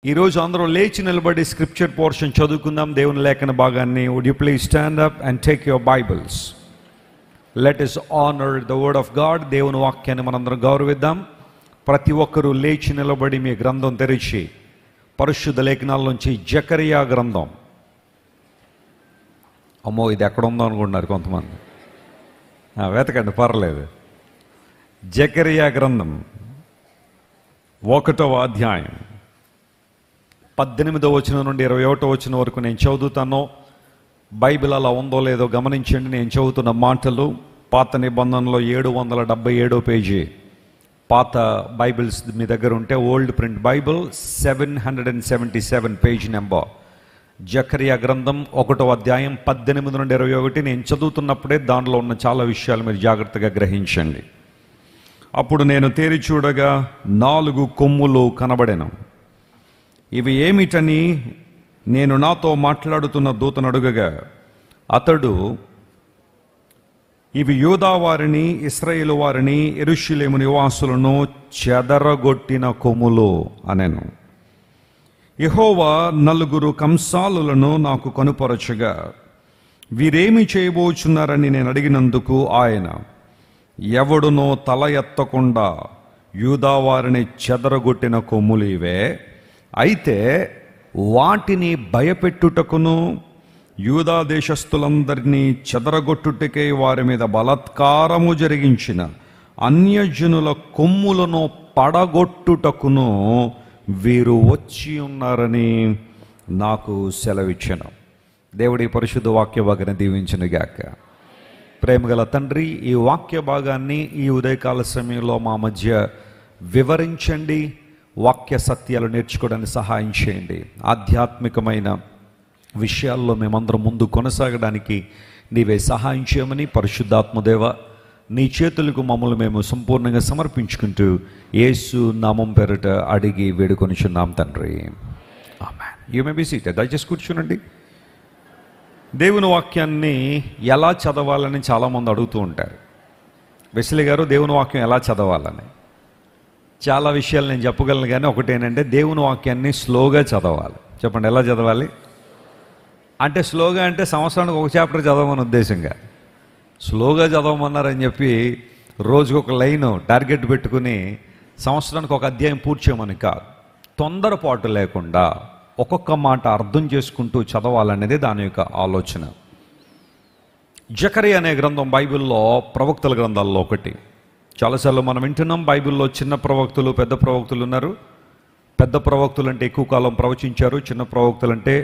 ఈరోజు అందరూ లేచి నిలబడి స్క్రిప్చర్ పోర్షన్ చదువుకుందాం. దేవుని లేఖన భాగాన్ని. Would you please stand up and take your Bibles. Let us honor the word of God. దేవుని వాక్యాన్ని మనందరం గౌరవిద్దాం. ప్రతి ఒక్కరూ లేచి నిలబడి మీ గ్రంథం తెరిచి పరిశుద్ధ లేఖనాల నుంచి జకరియా గ్రంథం. అమ్మో, ఇది ఎక్కడ ఉందో అనుకుంటున్నారు కొంతమంది. వెతకండి, పర్లేదు. జకరియా గ్రంథం 1వ అధ్యాయం 18వ వచనం నుండి 21వ వచనం వరకు నేను చదువుతాను. బైబిల్ అలా ఉందో లేదో గమనించండి. నేను చదువుతున్న మాటలు పాత నిబంధనలో 777 పేజీ పాత బైబిల్స్ మీ దగ్గర ఉంటే old print Bible 777 page number. జకరియా గ్రంథం 1వ అధ్యాయం 18 నుండి 21. నేను చదువుతున్నప్పుడే దానిలో ఉన్న చాలా విషయాలు మీరు జాగ్రత్తగా గ్రహించండి. అప్పుడు నేను తేరి చూడగా 4 కొమ్ములు కనబడెను. ఇవి ఏమిటని నేను నాతో మాట్లాడుతున్న దూతను అడుగగా అతడు, ఇవి యూదా వారిని, ఇశ్రాయేలు వారిని, యెరూషలేము నివాసులను చెదరగొట్టిన కొమ్ములు అనెను. యెహోవా 4 కంసాలులను నాకు కనుపరచగా వీరేమి చేయబోచున్నారని నేను అడిగినందుకు ఆయన, ఎవడునో తల ఎత్తకుండా యూదా వారిని చెదరగొట్టిన కొమ్ములు ఇవే. అయితే వాటిని భయపెట్టుటకును యూదా దేశస్థులందరినీ చెదరగొట్టుటకే వారి మీద బలాత్కారము జరిగించిన అన్యజనుల కొమ్ములను పడగొట్టుటకును వీరు వచ్చి ఉన్నారని నాకు సెలవిచ్చెను. దేవుడి పరిశుద్ధ వాక్య భాగాన్ని దీవించునుగాక. ప్రేమగల తండ్రి, ఈ వాక్య భాగాన్ని ఈ ఉదయకాల సమయంలో మా మధ్య వివరించండి. వాక్య సత్యాలు నేర్చుకోవడానికి సహాయం చేయండి. ఆధ్యాత్మికమైన విషయాల్లో మేమందరం ముందు కొనసాగడానికి నీవే సహాయం చేయమని పరిశుద్ధాత్మదేవ నీ చేతులకు మమ్మల్ని మేము సంపూర్ణంగా సమర్పించుకుంటూ యేసు నామం పేరిట అడిగి వేడుకొనిచున్నాం తండ్రి, ఆమేన్. You may be seated. దయచేసి కూర్చునండి. దేవుని వాక్యాన్ని ఎలా చదవాలని చాలామంది అడుగుతూ ఉంటారు. వెస్లీ గారు, దేవుని వాక్యం ఎలా చదవాలని చాలా విషయాలు నేను చెప్పగలను, కానీ ఒకటేనంటే దేవుని వాక్యాన్ని స్లోగా చదవాలి. చెప్పండి, ఎలా చదవాలి అంటే? స్లోగా అంటే సంవత్సరానికి ఒక చాప్టర్ చదవమని ఉద్దేశంగా స్లోగా చదవమన్నారని చెప్పి రోజుకు ఒక లైన్ టార్గెట్ పెట్టుకుని సంవత్సరానికి ఒక అధ్యాయం పూర్తి చేయమని కాదు. తొందరపాటు లేకుండా ఒక్కొక్క మాట అర్థం చేసుకుంటూ చదవాలనేది దాని యొక్క ఆలోచన. జకరియా అనే గ్రంథం బైబిల్లో ప్రవక్తల గ్రంథాల్లో ఒకటి. చాలాసార్లు మనం వింటున్నాం, బైబిల్లో చిన్న ప్రవక్తలు, పెద్ద ప్రవక్తలు ఉన్నారు. పెద్ద ప్రవక్తలు అంటే ఎక్కువ కాలం ప్రవచించారు. చిన్న ప్రవక్తలు అంటే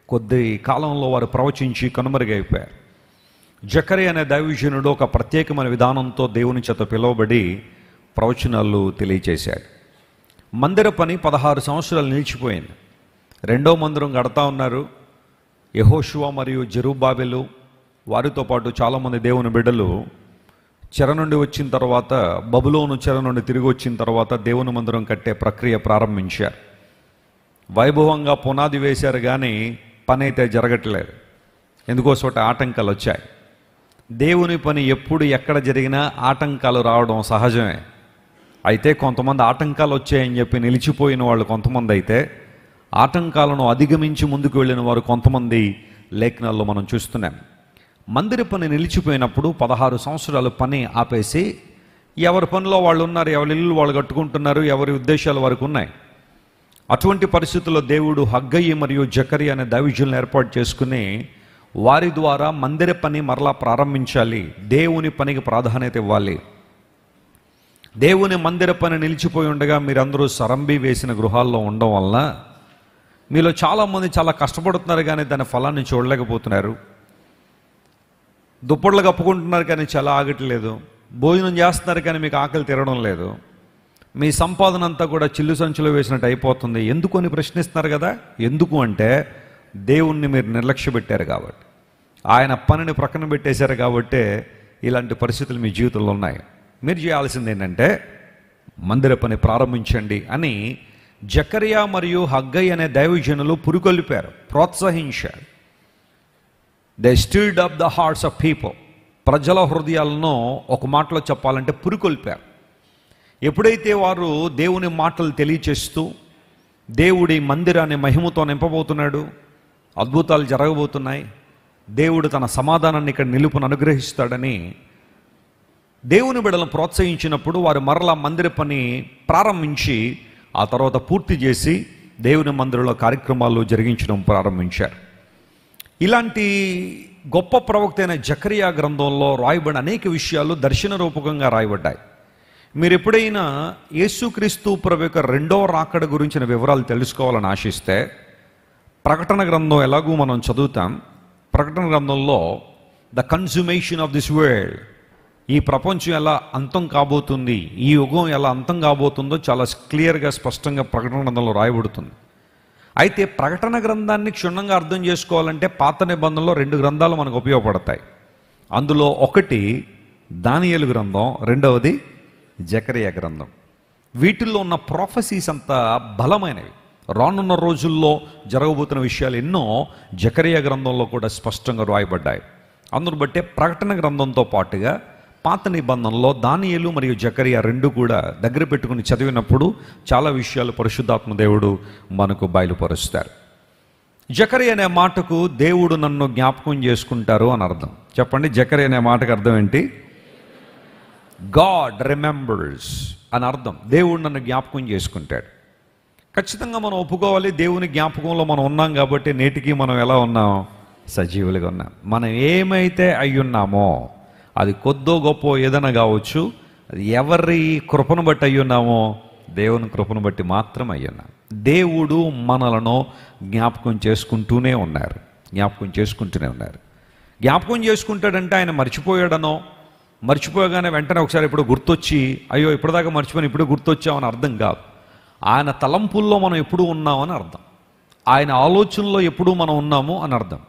కొద్ది కాలంలో వారు ప్రవచించి కనుమరుగైపోయారు. జకరియా అనే దైవజనుడు ఒక ప్రత్యేకమైన విధానంతో దేవుని చేత పిలువబడి ప్రవచనాలు తెలియచేశాడు. మందిర పని 16 సంవత్సరాలు నిలిచిపోయింది. 2వ మందిరం కడతా ఉన్నారు. యెహోషువ మరియు జెరుబ్బాబెలు వారితో పాటు చాలామంది దేవుని బిడ్డలు చెర నుండి వచ్చిన తర్వాత, బబులోను చెర నుండి తిరిగి వచ్చిన తర్వాత దేవుని మందిరం కట్టే ప్రక్రియ ప్రారంభించారు. వైభవంగా పునాది వేశారు, కానీ పని అయితే జరగట్లేదు. ఎందుకోసోట ఆటంకాలు వచ్చాయి. దేవుని పని ఎప్పుడు ఎక్కడ జరిగినా ఆటంకాలు రావడం సహజమే. అయితే కొంతమంది ఆటంకాలు వచ్చాయని చెప్పి నిలిచిపోయిన వాళ్ళు కొంతమంది అయితే, ఆటంకాలను అధిగమించి ముందుకు వెళ్ళిన వారు కొంతమంది లేఖనాల్లో మనం చూస్తున్నాం. మందిర పని నిలిచిపోయినప్పుడు 16 సంవత్సరాలు పని ఆపేసి ఎవరి పనిలో వాళ్ళు ఉన్నారు, ఎవరి ఇల్లు వాళ్ళు కట్టుకుంటున్నారు, ఎవరి ఉద్దేశాలు వారికి ఉన్నాయి. అటువంటి పరిస్థితుల్లో దేవుడు హగ్గయి మరియు జకరియా అనే దైవజనులను ఏర్పాటు చేసుకుని వారి ద్వారా మందిర పని మరలా ప్రారంభించాలి. దేవుని పనికి ప్రాధాన్యత ఇవ్వాలి. దేవుని మందిర పని నిలిచిపోయి ఉండగా మీరందరూ సరంబి వేసిన గృహాల్లో ఉండడం వలన మీలో చాలామంది చాలా కష్టపడుతున్నారు, కానీ దాని ఫలాన్ని చూడలేకపోతున్నారు. దుప్పట్లు కప్పుకుంటున్నారు, కానీ చాలా ఆగట్లేదు. భోజనం చేస్తున్నారు, కానీ మీకు ఆకలి తీరడం లేదు. మీ సంపాదన అంతా కూడా చిల్లు సంచులో వేసినట్టు అయిపోతుంది. ఎందుకు అని ప్రశ్నిస్తున్నారు కదా. ఎందుకు అంటే దేవుణ్ణి మీరు నిర్లక్ష్య పెట్టారు కాబట్టి, ఆయన పనిని ప్రక్కన పెట్టేశారు కాబట్టి ఇలాంటి పరిస్థితులు మీ జీవితంలో ఉన్నాయి. మీరు చేయాల్సింది ఏంటంటే మందిర పని ప్రారంభించండి అని జకరియా మరియు హగ్గయి అనే దైవజనులు పురుకొల్పారు, ప్రోత్సహించారు. They stirred up the hearts of people. ప్రజల హృదయాలను ఒక మాటలో చెప్పాలంటే పురుకొల్పారు. ఎప్పుడైతే వారు దేవుని మాటలు తెలియచేస్తూ దేవుడి మందిరాన్ని మహిమతో నింపబోతున్నాడు, అద్భుతాలు జరగబోతున్నాయి, దేవుడు తన సమాధానాన్ని ఇక్కడ నిలుపును అనుగ్రహిస్తాడని దేవుని బిడ్డలను ప్రోత్సహించినప్పుడు వారు మరలా మందిర పని ప్రారంభించి ఆ తర్వాత పూర్తి చేసి దేవుని మందిరంలో కార్యక్రమాలు జరిగించడం ప్రారంభించారు. ఇలాంటి గొప్ప ప్రవక్త అయిన జకరియా గ్రంథంలో రాయబడిన అనేక విషయాలు దర్శన రూపకంగా రాయబడ్డాయి. మీరు ఎప్పుడైనా యేసుక్రీస్తు ప్రభు యొక్క రెండవ రాకడ గురించిన వివరాలు తెలుసుకోవాలని ఆశిస్తే ప్రకటన గ్రంథం ఎలాగూ మనం చదువుతాం. ప్రకటన గ్రంథంలో ద కన్సుమేషన్ ఆఫ్ దిస్ వరల్డ్, ఈ ప్రపంచం ఎలా అంతం కాబోతుంది, ఈ యుగం ఎలా అంతం కాబోతుందో చాలా క్లియర్గా స్పష్టంగా ప్రకటన గ్రంథంలో రాయబడుతుంది. అయితే ప్రకటన గ్రంథాన్ని క్షుణ్ణంగా అర్థం చేసుకోవాలంటే పాత నిబంధనలో 2 గ్రంథాలు మనకు ఉపయోగపడతాయి. అందులో ఒకటి దానియేలు గ్రంథం, రెండవది జకరియా గ్రంథం. వీటిల్లో ఉన్న ప్రొఫెసీస్ అంతా బలమైనవి. రానున్న రోజుల్లో జరగబోతున్న విషయాలు ఎన్నో జకరియా గ్రంథంలో కూడా స్పష్టంగా రాయబడ్డాయి. అందును బట్టే ప్రకటన గ్రంథంతో పాటుగా పాత నిబంధనలో దానియేలు మరియు జకరియా 2 కూడా దగ్గర పెట్టుకుని చదివినప్పుడు చాలా విషయాలు పరిశుద్ధాత్మ దేవుడు మనకు బయలుపరుస్తారు. జకరియా అనే మాటకు దేవుడు నన్ను జ్ఞాపకం చేసుకుంటారు అని అర్థం. చెప్పండి, జకరియా అనే మాటకు అర్థం ఏంటి? గాడ్ రిమెంబర్స్ అని అర్థం. దేవుడు నన్ను జ్ఞాపకం చేసుకుంటాడు. ఖచ్చితంగా మనం ఒప్పుకోవాలి, దేవుని జ్ఞాపకంలో మనం ఉన్నాం కాబట్టి నేటికి మనం ఎలా ఉన్నాం? సజీవులుగా ఉన్నాం. మనం ఏమైతే అయ్యున్నామో అది కొద్దో గొప్ప ఏదైనా కావచ్చు, అది ఎవరి కృపను బట్టి అయ్యున్నామో దేవుని కృపను బట్టి మాత్రం అయ్యున్నాం. దేవుడు మనలను జ్ఞాపకం చేసుకుంటూనే ఉన్నారు. జ్ఞాపకం చేసుకుంటాడంటే ఆయన మర్చిపోయాడనో, మర్చిపోగానే వెంటనే ఒకసారి ఇప్పుడు గుర్తొచ్చి అయ్యో ఇప్పటిదాకా మర్చిపోయిన ఇప్పుడు గుర్తొచ్చామని అర్థం కాదు. ఆయన తలంపుల్లో మనం ఎప్పుడు ఉన్నామని అర్థం. ఆయన ఆలోచనలో ఎప్పుడు మనం ఉన్నాము అని అర్థం.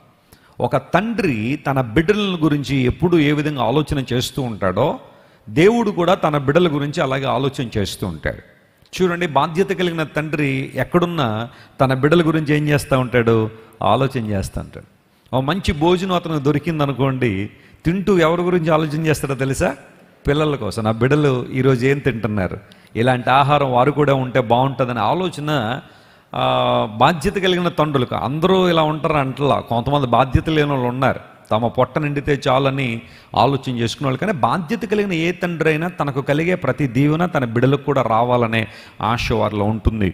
ఒక తండ్రి తన బిడ్డల గురించి ఎప్పుడు ఏ విధంగా ఆలోచన చేస్తూ ఉంటాడో దేవుడు కూడా తన బిడ్డల గురించి అలాగే ఆలోచన చేస్తూ ఉంటాడు. చూడండి, బాధ్యత కలిగిన తండ్రి ఎక్కడున్నా తన బిడ్డల గురించి ఏం చేస్తూ ఉంటాడు? ఆలోచన చేస్తూ ఉంటాడు. ఓ మంచి భోజనం అతను దొరికిందనుకోండి, తింటూ ఎవరి గురించి ఆలోచన చేస్తాడో తెలుసా? పిల్లల కోసం. నా బిడ్డలు ఈరోజు ఏం తింటున్నారు, ఇలాంటి ఆహారం వారు కూడా ఉంటే బాగుంటుందని ఆలోచన బాధ్యత కలిగిన తండ్రులకు. అందరూ ఇలా ఉంటారు అంటలా, కొంతమంది బాధ్యత లేని వాళ్ళు ఉన్నారు. తమ పొట్ట నిండితే చాలని ఆలోచన చేసుకునే వాళ్ళు. కానీ బాధ్యత కలిగిన ఏ తండ్రి అయినా తనకు కలిగే ప్రతి దీవెన తన బిడ్డలకు కూడా రావాలనే ఆశ వారిలో ఉంటుంది.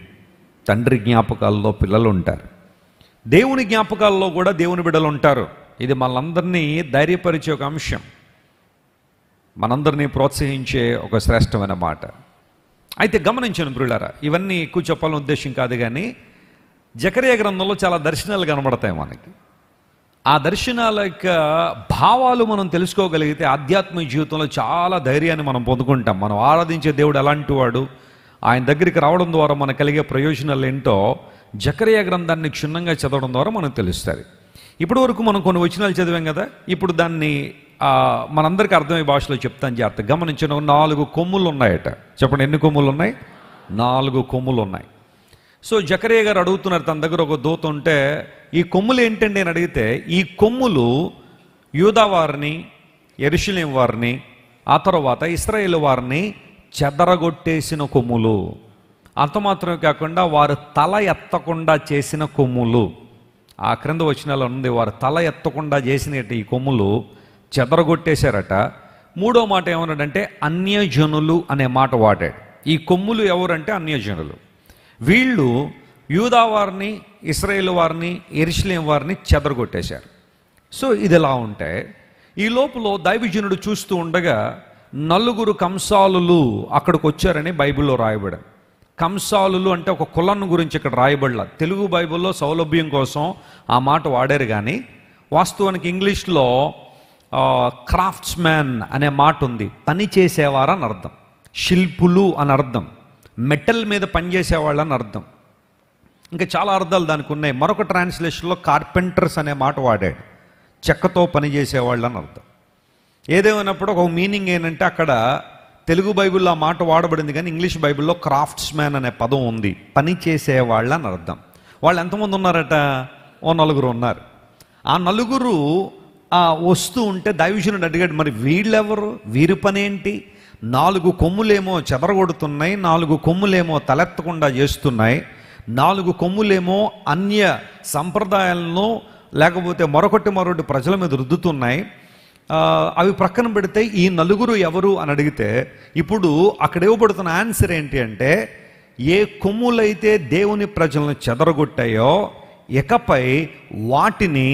తండ్రి జ్ఞాపకాల్లో పిల్లలు ఉంటారు, దేవుని జ్ఞాపకాల్లో కూడా దేవుని బిడ్డలు ఉంటారు. ఇది మనందరినీ ధైర్యపరిచే ఒక అంశం, మనందరినీ ప్రోత్సహించే ఒక శ్రేష్టమైన మాట. అయితే గమనించను ప్రియులారా, ఇవన్నీ ఎక్కువ చెప్పాలని ఉద్దేశం కాదు, కానీ జకరియా గ్రంథంలో చాలా దర్శనాలు కనబడతాయి మనకి. ఆ దర్శనాల యొక్క భావాలు మనం తెలుసుకోగలిగితే ఆధ్యాత్మిక జీవితంలో చాలా ధైర్యాన్ని మనం పొందుకుంటాం. మనం ఆరాధించే దేవుడు ఎలాంటి వాడు, ఆయన దగ్గరికి రావడం ద్వారా మనకు కలిగే ప్రయోజనాలు ఏంటో జకరియా గ్రంథాన్ని క్షుణ్ణంగా చదవడం ద్వారా మనకు తెలుస్తుంది. ఇప్పటి వరకు మనం కొన్ని వచనాలు చదివాం కదా, ఇప్పుడు దాన్ని మనందరికీ అర్థమయ్యే భాషలో చెప్తాను జాగ్రత్త. గమనించిన 4 కొమ్ములు ఉన్నాయట. చెప్పండి, ఎన్ని కొమ్ములు ఉన్నాయి? 4 కొమ్ములు ఉన్నాయి. సో జకరియా గారు అడుగుతున్నారు, తన దగ్గర ఒక దూత ఉంటే ఈ కొమ్ములు ఏంటండి అని అడిగితే, ఈ కొమ్ములు యూదా వారిని, యెరూషలేము వారిని, ఆ తర్వాత ఇశ్రాయేలు వారిని చెదరగొట్టేసిన కొమ్ములు. అంత మాత్రమే కాకుండా వారు తల ఎత్తకుండా చేసిన కొమ్ములు. ఆ క్రింద వచనాలు ఉంది, వారు తల ఎత్తకుండా చేసిన ఈ కొమ్ములు చెదరగొట్టేశారట. 3వ మాట ఏమన్నాడంటే అన్యజనులు అనే మాట వాడాడు. ఈ కొమ్ములు ఎవరంటే అన్యజనులు. వీళ్ళు యూదా వారిని, ఇశ్రాయేలు వారిని, యెరూషలేము వారిని చెదరగొట్టేశారు. సో ఇది ఎలా ఉంటే, ఈ లోపల దైవజనుడు చూస్తూ ఉండగా 4 కంసాలులు అక్కడికి వచ్చారని బైబిల్లో రాయబడారు. కంసాలులు అంటే ఒక కులం గురించి ఇక్కడ రాయబడలా. తెలుగు బైబిల్లో సౌలభ్యం కోసం ఆ మాట వాడారు, కానీ వాస్తవానికి ఇంగ్లీష్లో క్రాఫ్ట్స్ మ్యాన్ అనే మాట ఉంది. పని చేసేవారు అని అర్థం, శిల్పులు అని అర్థం, మెటల్ మీద పనిచేసేవాళ్ళు అని అర్థం. ఇంకా చాలా అర్థాలు దానికి ఉన్నాయి. మరొక ట్రాన్స్లేషన్లో కార్పెంటర్స్ అనే మాట వాడాడు, చెక్కతో పనిచేసేవాళ్ళు అని అర్థం. ఏదేమైనప్పుడు ఒక మీనింగ్ ఏంటంటే, అక్కడ తెలుగు బైబిల్లో ఆ మాట వాడబడింది, కానీ ఇంగ్లీష్ బైబిల్లో క్రాఫ్ట్స్ మ్యాన్ అనే పదం ఉంది, పని చేసేవాళ్ళు అని అర్థం. వాళ్ళు ఎంతమంది ఉన్నారట? 4 ఉన్నారు. ఆ 4 వస్తూ ఉంటే దైవజనుడు అడిగాడు, మరి వీళ్ళెవరు, వీరి పని ఏంటి? 4 కొమ్ములేమో చెదరగొడుతున్నాయి, 4 కొమ్ములేమో తలెత్తకుండా చేస్తున్నాయి, నాలుగు కొమ్ములేమో అన్య సంప్రదాయాలను లేకపోతే మరొకటి ప్రజల మీద రుద్దుతున్నాయి. అవి ప్రక్కన పెడితే ఈ నలుగురు ఎవరు అని అడిగితే ఇప్పుడు అక్కడ ఇవ్వబడుతున్న ఆన్సర్ ఏంటి అంటే, ఏ కొమ్ములైతే దేవుని ప్రజలను చెదరగొట్టాయో ఇకపై వాటిని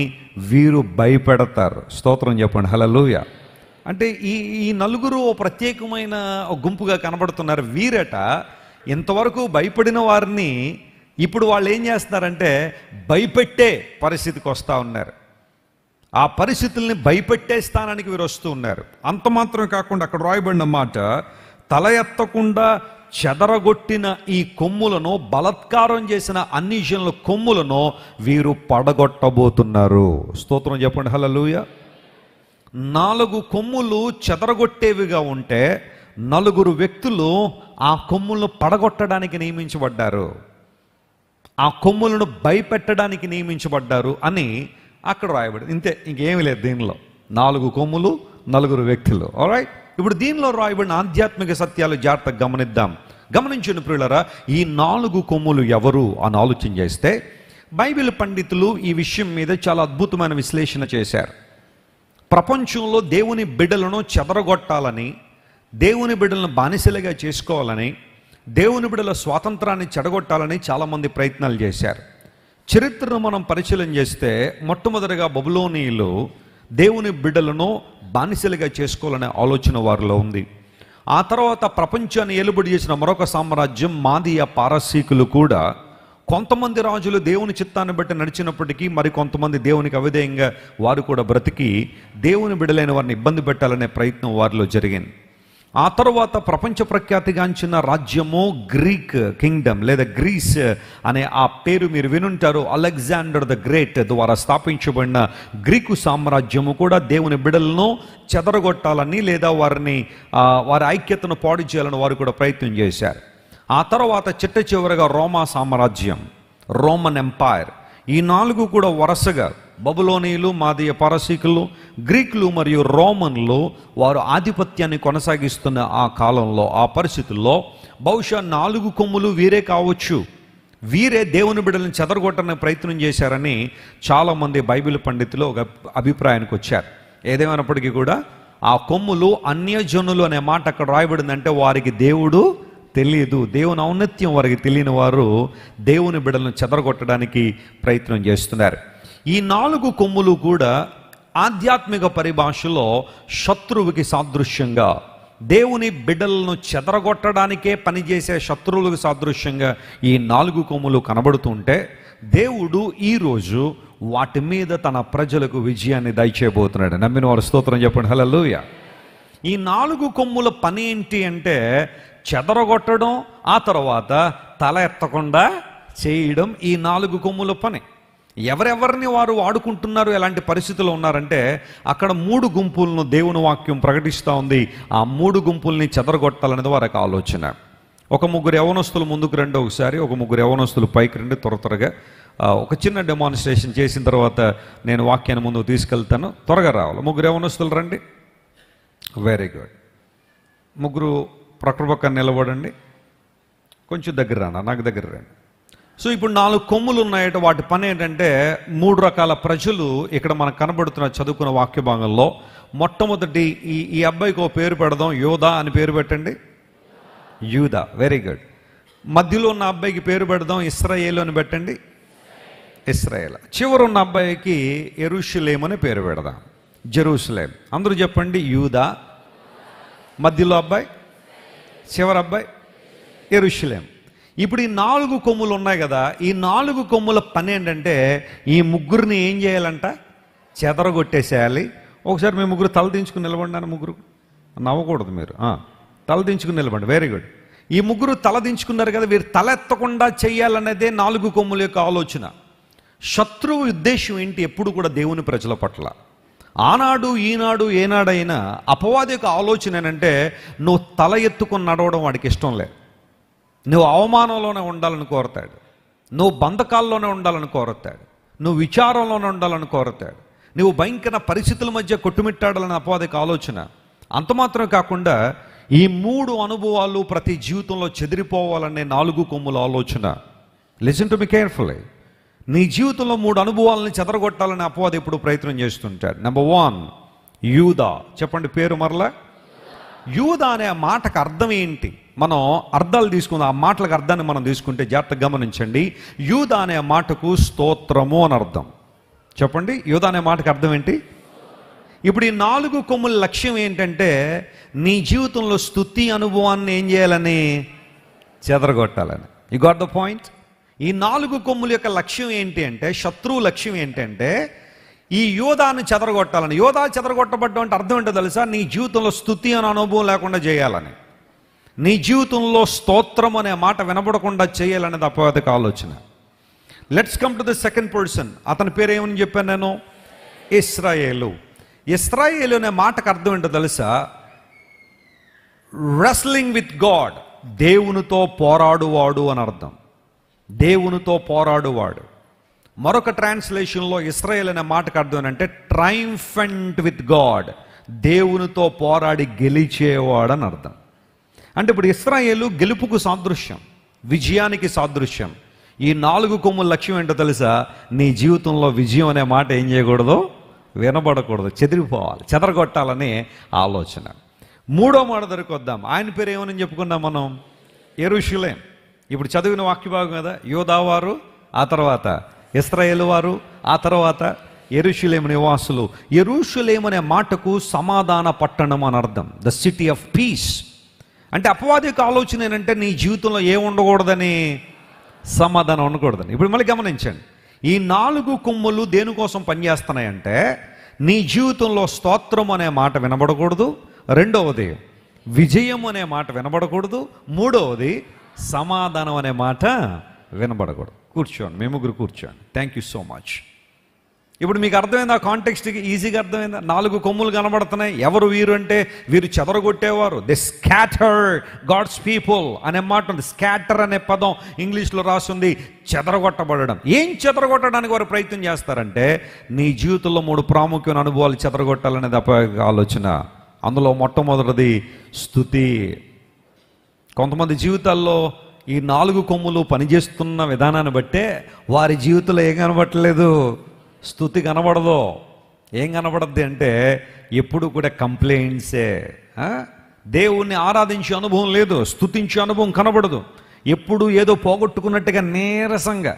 వీరు భయపెడతారు. స్తోత్రం చెప్పండి, హల్లెలూయా. అంటే ఈ నలుగురు ప్రత్యేకమైన గుంపుగా కనబడుతున్నారు. వీరట ఇంతవరకు భయపడిన వారిని ఇప్పుడు వాళ్ళు ఏం చేస్తున్నారంటే భయపెట్టే పరిస్థితికి వస్తూ ఉన్నారు. ఆ పరిస్థితుల్ని భయపెట్టే స్థానానికి వీరు వస్తూ ఉన్నారు. అంత మాత్రమే కాకుండా అక్కడ రాయబడిన మాట, తల ఎత్తకుండా చెదరగొట్టిన ఈ కొమ్ములను, బలత్కారం చేసిన అన్యజనుల కొమ్ములను వీరు పడగొట్టబోతున్నారు. స్తోత్రం చెప్పండి, హల్లెలూయా. 4 కొమ్ములు చెదరగొట్టేవిగా ఉంటే 4 వ్యక్తులు ఆ కొమ్ములను పడగొట్టడానికి నియమించబడ్డారు, ఆ కొమ్ములను భయపెట్టడానికి నియమించబడ్డారు అని అక్కడ రాయబడింది. ఇంతే, ఇంకేమీ లేదు దీనిలో. 4 కొమ్ములు, 4 వ్యక్తులు. ఆల్రైట్, ఇప్పుడు దీనిలో రాయబడిన ఆధ్యాత్మిక సత్యాలు జాగ్రత్తగా గమనిద్దాం. గమనించండి ప్రియులారా, ఈ 4 కొమ్ములు ఎవరు అని ఆలోచన చేస్తే బైబిల్ పండితులు ఈ విషయం మీద చాలా అద్భుతమైన విశ్లేషణ చేశారు. ప్రపంచంలో దేవుని బిడ్డలను చెదరగొట్టాలని, దేవుని బిడ్డలను బానిసలుగా చేసుకోవాలని, దేవుని బిడ్డల స్వాతంత్రాన్ని చెడగొట్టాలని చాలామంది ప్రయత్నాలు చేశారు. చరిత్రను మనం పరిశీలన చేస్తే మొట్టమొదటిగా బబులోనీయులు దేవుని బిడ్డలను బానిసలుగా చేసుకోవాలనే ఆలోచన వారిలో ఉంది. ఆ తర్వాత ప్రపంచాన్ని ఏలుబడి చేసిన మరొక సామ్రాజ్యం మాదీయ పారసీకులు కూడా కొంతమంది రాజులు దేవుని చిత్తాన్ని బట్టి నడిచినప్పటికీ మరి కొంతమంది దేవునికి అవిధేయంగా వారు కూడా బ్రతికి దేవుని బిడ్డలైన వారిని ఇబ్బంది పెట్టాలనే ప్రయత్నం వారిలో జరిగింది. ఆ తర్వాత ప్రపంచ ప్రఖ్యాతిగాంచిన రాజ్యము గ్రీక్ కింగ్డమ్ లేదా గ్రీస్ అనే ఆ పేరు మీరు వినుంటారు. అలెగ్జాండర్ ద గ్రేట్ ద్వారా స్థాపించబడిన గ్రీకు సామ్రాజ్యము కూడా దేవుని బిడ్డలను చెదరగొట్టాలని లేదా వారి ఐక్యతను పాడు చేయాలని వారు కూడా ప్రయత్నం చేశారు. ఆ తర్వాత చిట్ట చివరగా రోమా సామ్రాజ్యం, రోమన్ ఎంపైర్. ఈ 4 కూడా వరుసగా బబులోనీయులు, మాదీయ పారసీకులు, గ్రీకులు మరియు రోమన్లు వారు ఆధిపత్యాన్ని కొనసాగిస్తున్న ఆ కాలంలో, ఆ పరిస్థితుల్లో బహుశా 4 కొమ్ములు వీరే కావచ్చు. వీరే దేవుని బిడ్డలను చెదరగొట్టడానికి ప్రయత్నం చేశారని చాలామంది బైబిల్ పండితులు ఒక అభిప్రాయానికి వచ్చారు. ఏదేమైనప్పటికీ కూడా ఆ కొమ్ములు అన్యజనులు అనే మాట అక్కడ రాయబడిందంటే వారికి దేవుడు తెలియదు, దేవుని ఔన్నత్యం వారికి తెలియని వారు దేవుని బిడ్డలను చెదరగొట్టడానికి ప్రయత్నం చేస్తున్నారు. ఈ 4 కొమ్ములు కూడా ఆధ్యాత్మిక పరిభాషలో శత్రువుకి సాదృశ్యంగా, దేవుని బిడ్డలను చెదరగొట్టడానికే పనిచేసే శత్రువులకు సాదృశ్యంగా ఈ 4 కొమ్ములు కనబడుతుంటే దేవుడు ఈరోజు వాటి మీద తన ప్రజలకు విజయాన్ని దయచేయబోతున్నాడు. నమ్మిన వారు స్తోత్రం చెప్పండి, హల్లెలూయా. ఈ 4 కొమ్ముల పని ఏంటి అంటే చెదరగొట్టడం, ఆ తర్వాత తల ఎత్తకుండా చేయడం ఈ 4 కొమ్ముల పని. ఎవరెవరిని వారు వాడుకుంటున్నారు, ఎలాంటి పరిస్థితుల్లో ఉన్నారంటే అక్కడ 3 గుంపులను దేవుని వాక్యం ప్రకటిస్తూ ఉంది. ఆ 3 గుంపుల్ని చెదరగొట్టాలనేది వారికి ఆలోచన. ఒక 3 యవనస్తులు ముందుకు రండి, ఒకసారి ఒక 3 యవనస్తులు పైకి రండి త్వరగా. ఒక చిన్న డెమాన్స్ట్రేషన్ చేసిన తర్వాత నేను వాక్యాన్ని ముందుకు తీసుకెళ్తాను. త్వరగా రావాలి. 3 యవనస్తులు రండి. Very good. 3 ప్రక్కన నిలబడండి. కొంచెం దగ్గర రానా, నాకు దగ్గర రండి. సో ఇప్పుడు 4 కొమ్ములు ఉన్నాయట. వాటి పని ఏంటంటే 3 రకాల ప్రజలు ఇక్కడ మనకు కనబడుతున్న చదువుకున్న వాక్య భాగంలో. మొట్టమొదటి ఈ అబ్బాయికి ఒక పేరు పెడదాం, యోధా అని పేరు పెట్టండి. యూదా, వెరీ గుడ్. మధ్యలో ఉన్న అబ్బాయికి పేరు పెడదాం, ఇశ్రాయేలు అని పెట్టండి, ఇశ్రాయేల్. చివరున్న అబ్బాయికి యెరూషలేము అని పేరు పెడదాం, జెరూసలేం. అందరూ చెప్పండి, యూదా, మధ్యలో అబ్బాయి, చివరి అబ్బాయి యెరూషలేం. ఇప్పుడు ఈ 4 కొమ్ములు ఉన్నాయి కదా, ఈ 4 కొమ్ముల పని ఏంటంటే ఈ 3 ఏం చేయాలంట, చెదరగొట్టేసేయాలి. ఒకసారి మేము 3 తల దించుకుని నిలబడి. 3 నవ్వకూడదు మీరు, తల దించుకుని నిలబడి. Very good. ఈ 3 తల దించుకున్నారు కదా, వీరు తల ఎత్తకుండా చేయాలనేదే 4 కొమ్ముల యొక్క ఆలోచన. శత్రువు ఉద్దేశం ఏంటి? ఎప్పుడు కూడా దేవుని ప్రజల పట్ల ఆనాడు ఈనాడు ఏనాడైనా అపవాది యొక్క ఆలోచన ఏంటంటే నువ్వు తల ఎత్తుకొని నడవడం వాడికి ఇష్టం లేదు. నువ్వు అవమానంలోనే ఉండాలని కోరతాడు, నువ్వు బంధకాల్లోనే ఉండాలని కోరతాడు, నువ్వు విచారంలోనే ఉండాలని కోరతాడు, నువ్వు భయంకర పరిస్థితుల మధ్య కొట్టుమిట్టాడాలని అపవాదికి ఆలోచన. అంత మాత్రమే కాకుండా ఈ 3 అనుభవాలు ప్రతి జీవితంలో చెదిరిపోవాలనే 4 కొమ్ముల ఆలోచన. Listen to me carefully. నీ జీవితంలో 3 అనుభవాలని చెదరగొట్టాలని అపవాది ఎప్పుడు ప్రయత్నం చేస్తుంటాడు. నెంబర్ 1, యూదా. చెప్పండి పేరు మరలా. యూదా అనే మాటకు అర్థం ఏంటి? మనం అర్థాలు తీసుకుందాం. ఆ మాటలకు అర్థాన్ని మనం తీసుకుంటే జాగ్రత్తగా గమనించండి. యూదా అనే మాటకు స్తోత్రము అని అర్థం. చెప్పండి, యూదా అనే మాటకు అర్థం ఏంటి? ఇప్పుడు ఈ 4 కొమ్ముల లక్ష్యం ఏంటంటే నీ జీవితంలో స్తుతి అనుభవాన్ని ఏం చేయాలని? చెదరగొట్టాలని. You got the point? ఈ 4 కొమ్ముల యొక్క లక్ష్యం ఏంటి అంటే, శత్రువు లక్ష్యం ఏంటంటే ఈ యోధాన్ని చెదరగొట్టాలని. యోధా చెదరగొట్టబడ్డం అంటే అర్థం ఏంటో తెలుసా? నీ జీవితంలో స్తుతి అనే అనుభవం లేకుండా చేయాలని, నీ జీవితంలో స్తోత్రం అనే మాట వినబడకుండా చేయాలనేది అపవాదిక ఆలోచన. Let's come to the second person. అతని పేరు ఏమని చెప్పాను నేను? ఇశ్రాయేలు. ఇశ్రాయేలు అనే మాటకు అర్థం ఏంటో తెలుసా? రెస్లింగ్ విత్ గాడ్, దేవునితో పోరాడువాడు అని అర్థం. దేవునితో పోరాడువాడు. మరొక ట్రాన్స్లేషన్లో ఇశ్రాయేల్ అనే మాటకు అర్థం ఏంటంటే ట్రయంఫెంట్ విత్ గాడ్, దేవునితో పోరాడి గెలిచేవాడు అని అర్థం. అంటే ఇప్పుడు ఇశ్రాయేలు గెలుపుకు సాదృశ్యం, విజయానికి సాదృశ్యం. ఈ 4 కొమ్ముల లక్ష్యం ఏంటో తెలుసా? నీ జీవితంలో విజయం అనే మాట ఏం చేయకూడదు? వినబడకూడదు, చెదిరిపోవాలి, చెదరగొట్టాలనే ఆలోచన. 3వ మాట దగ్గరికి వద్దాం. ఆయన పేరు ఏమని చెప్పుకున్నాం మనం? యెరూషలేం. ఇప్పుడు చదివిన వాక్యభాగం కదా, యోధావారు, ఆ తర్వాత ఇశ్రాయేలు వారు, ఆ తర్వాత యెరూషలేము నివాసులు. యెరూషలేం అనే మాటకు సమాధాన పట్టణం అని అర్థం, ద సిటీ ఆఫ్ పీస్. అంటే అపవాది యొక్క ఆలోచన ఏంటంటే నీ జీవితంలో ఏం ఉండకూడదని? సమాధానం ఉండకూడదని. ఇప్పుడు మళ్ళీ గమనించండి, ఈ 4 కొమ్ములు దేనికోసం పనిచేస్తున్నాయంటే నీ జీవితంలో స్తోత్రం అనే మాట వినబడకూడదు, 2వది విజయం అనే మాట వినబడకూడదు, 3వది సమాధానం అనే మాట వినబడకూడదు. కూర్చోండి, మేము ముగ్గురు కూర్చోండి. Thank you so much. ఇప్పుడు మీకు అర్థమైంది? ఆ కాంటెక్స్ట్కి ఈజీగా అర్థమైందా? 4 కొమ్ములు కనబడుతున్నాయి. ఎవరు వీరు అంటే వీరు చెదరగొట్టేవారు. దే స్కాటర్ గాడ్స్ పీపుల్ అనే మాట ఉంది. స్కాటర్ అనే పదం ఇంగ్లీష్లో రాస్తుంది చెదరగొట్టబడడం. ఏం చెదరగొట్టడానికి వారు ప్రయత్నం చేస్తారంటే నీ జీవితంలో 3 ప్రాముఖ్యమైన అనుభవాలు చెదరగొట్టాలనేది ఆలోచన. అందులో మొట్టమొదటిది స్తుతి. కొంతమంది జీవితాల్లో ఈ 4 కొమ్ములు పనిచేస్తున్న విధానాన్ని బట్టే వారి జీవితంలో ఏం కనబడట్లేదు? స్తుతి కనబడదు. ఏం కనబడద్ది అంటే ఎప్పుడు కూడా కంప్లైంట్సే. దేవుణ్ణి ఆరాధించే అనుభవం లేదు, స్తుతించే అనుభవం కనబడదు. ఎప్పుడు ఏదో పోగొట్టుకున్నట్టుగా నీరసంగా,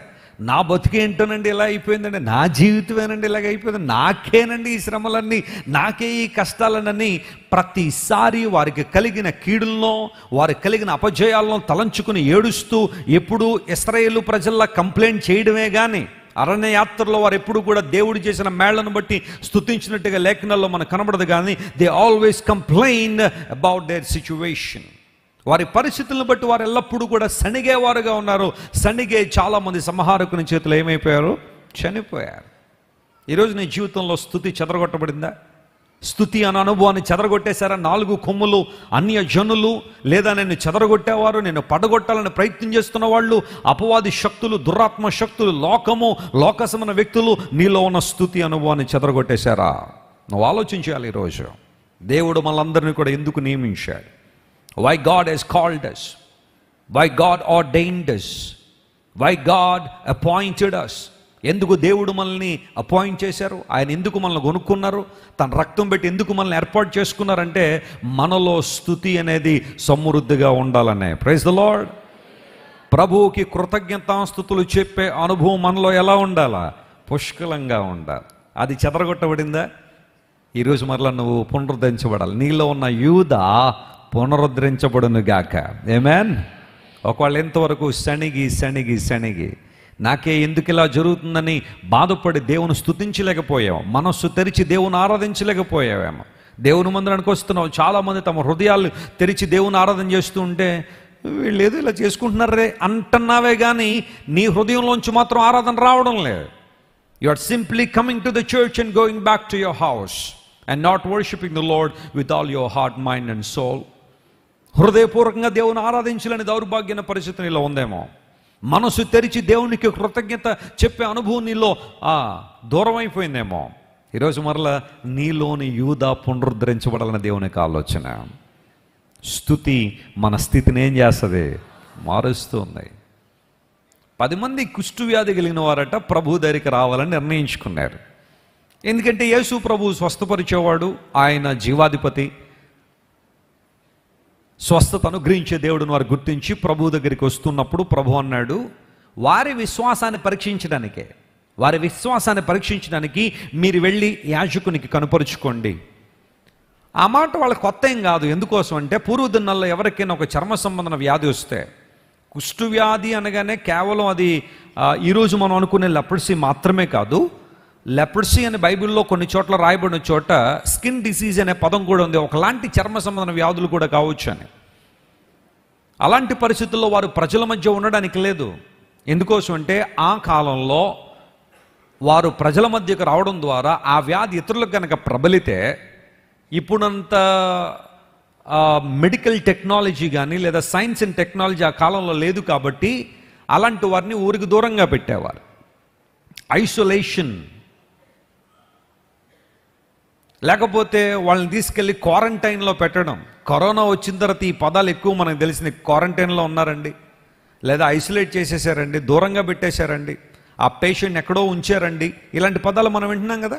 నా బతికేంటోనండి ఇలా అయిపోయిందండి, నా జీవితమేనండి ఇలాగ అయిపోయింది, నాకేనండి ఈ శ్రమలన్నీ, నాకే ఈ కష్టాలన్నీ ప్రతిసారి వారికి కలిగిన కీడుల్లో, వారికి కలిగిన అపజయాలను తలంచుకుని ఏడుస్తూ ఎప్పుడు ఇశ్రాయేలు ప్రజల్లా కంప్లైంట్ చేయడమే కానీ అరణ్య యాత్రలో వారు ఎప్పుడు కూడా దేవుడు చేసిన మేళ్లను బట్టి స్తుతించినట్టుగా లేఖనాల్లో మనకు కనబడదు. కానీ they always complain about their situation. వారి పరిస్థితులను బట్టి వారు ఎల్లప్పుడూ కూడా సణిగేవారుగా ఉన్నారు. సణిగే చాలామంది సంహారకుని చేతులు ఏమైపోయారు? చనిపోయారు. ఈరోజు నీ జీవితంలో స్తుతి చెదరగొట్టబడిందా? స్తుతి అనే అనుభవాన్ని చెదరగొట్టేశారా? 4 కొమ్ములు అన్య జనులు, లేదా నేను చెదరగొట్టేవారు, నేను పడగొట్టాలని ప్రయత్నం చేస్తున్న వాళ్ళు, అపవాది శక్తులు, దురాత్మ శక్తులు, లోకము, లోకసమైన వ్యక్తులు నీలో ఉన్న స్తుతి అనుభవాన్ని చెదరగొట్టేశారా? నువ్వు ఆలోచించాలి. ఈరోజు దేవుడు మనందరినీ కూడా ఎందుకు నియమించాడు? Why God has called us, why God ordained us, why God appointed us. ఎందుకు దేవుడు మనల్ని అపాయింట్ చేశారు? ఆయన ఎందుకు మనల్ని కొనుక్కున్నారు? తన రక్తం పెట్టి ఎందుకు మనల్ని ఏర్పాటు చేసుకున్నారంటే మనలో స్తుతి అనేది సమృద్ధిగా ఉండాలనే. Praise the Lord. ప్రభువుకి కృతజ్ఞతాస్తుతులు చెప్పే అనుభవం మనలో ఎలా ఉండాలా? పుష్కలంగా ఉండాలి. అది చెదరగొట్టబడిందా? ఈరోజు మరలా నువ్వు పునరుద్ధరించబడాలి. నీలో ఉన్న యూదా పునరుద్ధరించబడును గాక. ఆమేన్. ఒకవేళ ఎంతవరకు సణిగి నాకే ఎందుకు ఇలా జరుగుతుందని బాధపడి దేవుని స్తుతించలేకపోయావు, మనస్సు తెరిచి దేవుని ఆరాధించలేకపోయావేమో. దేవుని మందిరానికి వస్తున్నావు, చాలామంది తమ హృదయాలు తెరిచి దేవుని ఆరాధన చేస్తూ ఉంటే వీళ్ళు ఏదో ఇలా చేసుకుంటున్నారే అంటున్నావే కానీ నీ హృదయంలోంచి మాత్రం ఆరాధన రావడం లేదు. You are simply coming to the church and going back to your house and not worshiping the Lord with all your heart, mind and soul. హృదయపూర్వకంగా దేవుని ఆరాధించాలని దౌర్భాగ్యమైన పరిస్థితి నీలో ఉందేమో. మనసు తెరిచి దేవునికి కృతజ్ఞత చెప్పే అనుభవం నీలో దూరం అయిపోయిందేమో. ఈరోజు మరలా నీలోని యూదా పునరుద్ధరించబడాలన్న దేవునికి ఆలోచన. స్తుతి మన స్థితిని ఏం చేస్తుంది? మారుస్తుంది. 10 మంది కుష్టు వ్యాధి కలిగిన వారట ప్రభు దగ్గరికి రావాలని నిర్ణయించుకున్నారు. ఎందుకంటే యేసు ప్రభు స్వస్థపరిచేవాడు, ఆయన జీవాధిపతి, స్వస్థత అనుగ్రహించే దేవుడిని వారు గుర్తించి ప్రభు దగ్గరికి వస్తున్నప్పుడు ప్రభు అన్నాడు, వారి విశ్వాసాన్ని పరీక్షించడానికి మీరు వెళ్ళి యాజకునికి కనుపరుచుకోండి. ఆ మాట వాళ్ళకి కొత్త ఏం కాదు. ఎందుకోసం అంటే పూర్వదినాల్లో ఎవరికైనా ఒక చర్మ సంబంధన వ్యాధి వస్తే, కుష్టు వ్యాధి అనగానే కేవలం అది ఈరోజు మనం అనుకునే లెప్రసీ మాత్రమే కాదు. లెప్రసీ అనే బైబిల్లో కొన్ని చోట్ల రాయబడిన చోట స్కిన్ డిసీజ్ అనే పదం కూడా ఉంది. ఒకలాంటి చర్మ సంబంధన వ్యాధులు కూడా కావచ్చు అని. అలాంటి పరిస్థితుల్లో వారు ప్రజల మధ్య ఉండడానికి లేదు. ఎందుకోసం అంటే ఆ కాలంలో వారు ప్రజల మధ్యకు రావడం ద్వారా ఆ వ్యాధి ఇతరులకు కనుక ప్రబలితే, ఇప్పుడంత మెడికల్ టెక్నాలజీ కానీ లేదా సైన్స్ అండ్ టెక్నాలజీ ఆ కాలంలో లేదు కాబట్టి అలాంటి వారిని ఊరికి దూరంగా పెట్టేవారు. ఐసోలేషన్, లేకపోతే వాళ్ళని తీసుకెళ్ళి క్వారంటైన్లో పెట్టడం. కరోనా వచ్చిన తర్వాత ఈ పదాలు ఎక్కువ మనకు తెలిసింది. క్వారంటైన్లో ఉన్నారండి, లేదా ఐసోలేట్ చేసేసారండి, దూరంగా పెట్టేశారండి, ఆ పేషెంట్ ఎక్కడో ఉంచారండి, ఇలాంటి పదాలు మనం వింటున్నాం కదా.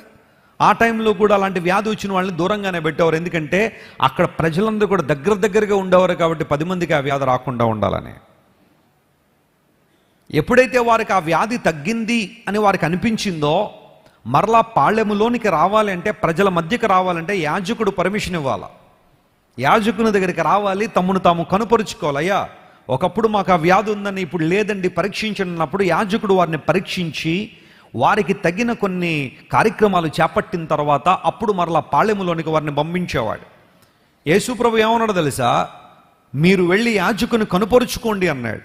ఆ టైంలో కూడా అలాంటి వ్యాధి వచ్చిన వాళ్ళని దూరంగానే పెట్టేవారు. ఎందుకంటే అక్కడ ప్రజలందరూ కూడా దగ్గరగా ఉండేవారు కాబట్టి 10 మందికి ఆ వ్యాధి రాకుండా ఉండాలని. ఎప్పుడైతే వారికి ఆ వ్యాధి తగ్గింది అని వారికి అనిపించిందో, మరలా పాళెములోనికి రావాలి అంటే, ప్రజల మధ్యకి రావాలంటే యాజకుడు పర్మిషన్ ఇవ్వాలి. యాజకుని దగ్గరికి రావాలి, తమను తాము కనుపరుచుకోవాలి. అయ్యా, ఒకప్పుడు మాకు ఆ వ్యాధి ఉందని, ఇప్పుడు లేదండి, పరీక్షించినప్పుడు యాజకుడు వారిని పరీక్షించి వారికి తగిన కొన్ని కార్యక్రమాలు చేపట్టిన తర్వాత అప్పుడు మరలా పాళెములోనికి వారిని పంపించేవాడు. యేసుప్రభు ఏమన్నాడు తెలుసా? మీరు వెళ్ళి యాజకుని కనుపరుచుకోండి అన్నాడు.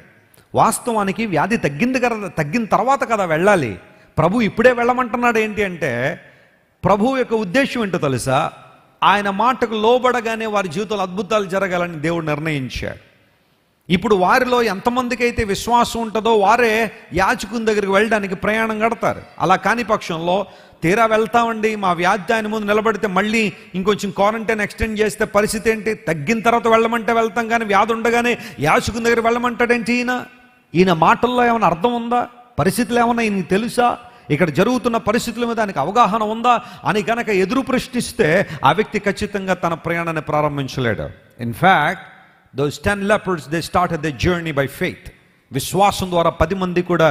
వాస్తవానికి వ్యాధి తగ్గిన తర్వాత కదా వెళ్ళాలి. ప్రభు ఇప్పుడే వెళ్ళమంటున్నాడు. ఏంటి అంటే ప్రభు యొక్క ఉద్దేశం ఏంటో తెలుసా? ఆయన మాటకు లోబడగానే వారి జీవితంలో అద్భుతాలు జరగాలని దేవుడు నిర్ణయించాడు. ఇప్పుడు వారిలో ఎంతమందికి అయితే విశ్వాసం ఉంటుందో వారే యాజకుని దగ్గరికి వెళ్ళడానికి ప్రయాణం కడతారు. అలా కాని పక్షంలో తీరా వెళ్తామండి, మా వ్యాధి ఆయన ముందు నిలబడితే మళ్ళీ ఇంకొంచెం క్వారంటైన్ ఎక్స్టెండ్ చేస్తే పరిస్థితి ఏంటి? తగ్గిన తర్వాత వెళ్ళమంటే వెళ్తాం, కానీ వ్యాధి ఉండగానే యాజకుని దగ్గర వెళ్ళమంటాడేంటి? ఈయన మాటల్లో ఏమైనా అర్థం ఉందా? పరిస్థితులు ఏమన్నా ఈయనకి తెలుసా? ఇక్కడ జరుగుతున్న పరిస్థితుల మీద ఆయనకు అవగాహన ఉందా అని కనుక ఎదురు ప్రశ్నిస్తే ఆ వ్యక్తి ఖచ్చితంగా తన ప్రయాణాన్ని ప్రారంభించలేడు. In fact those 10 lepers, they started their journey by faith. విశ్వాసం ద్వారా 10 మంది కూడా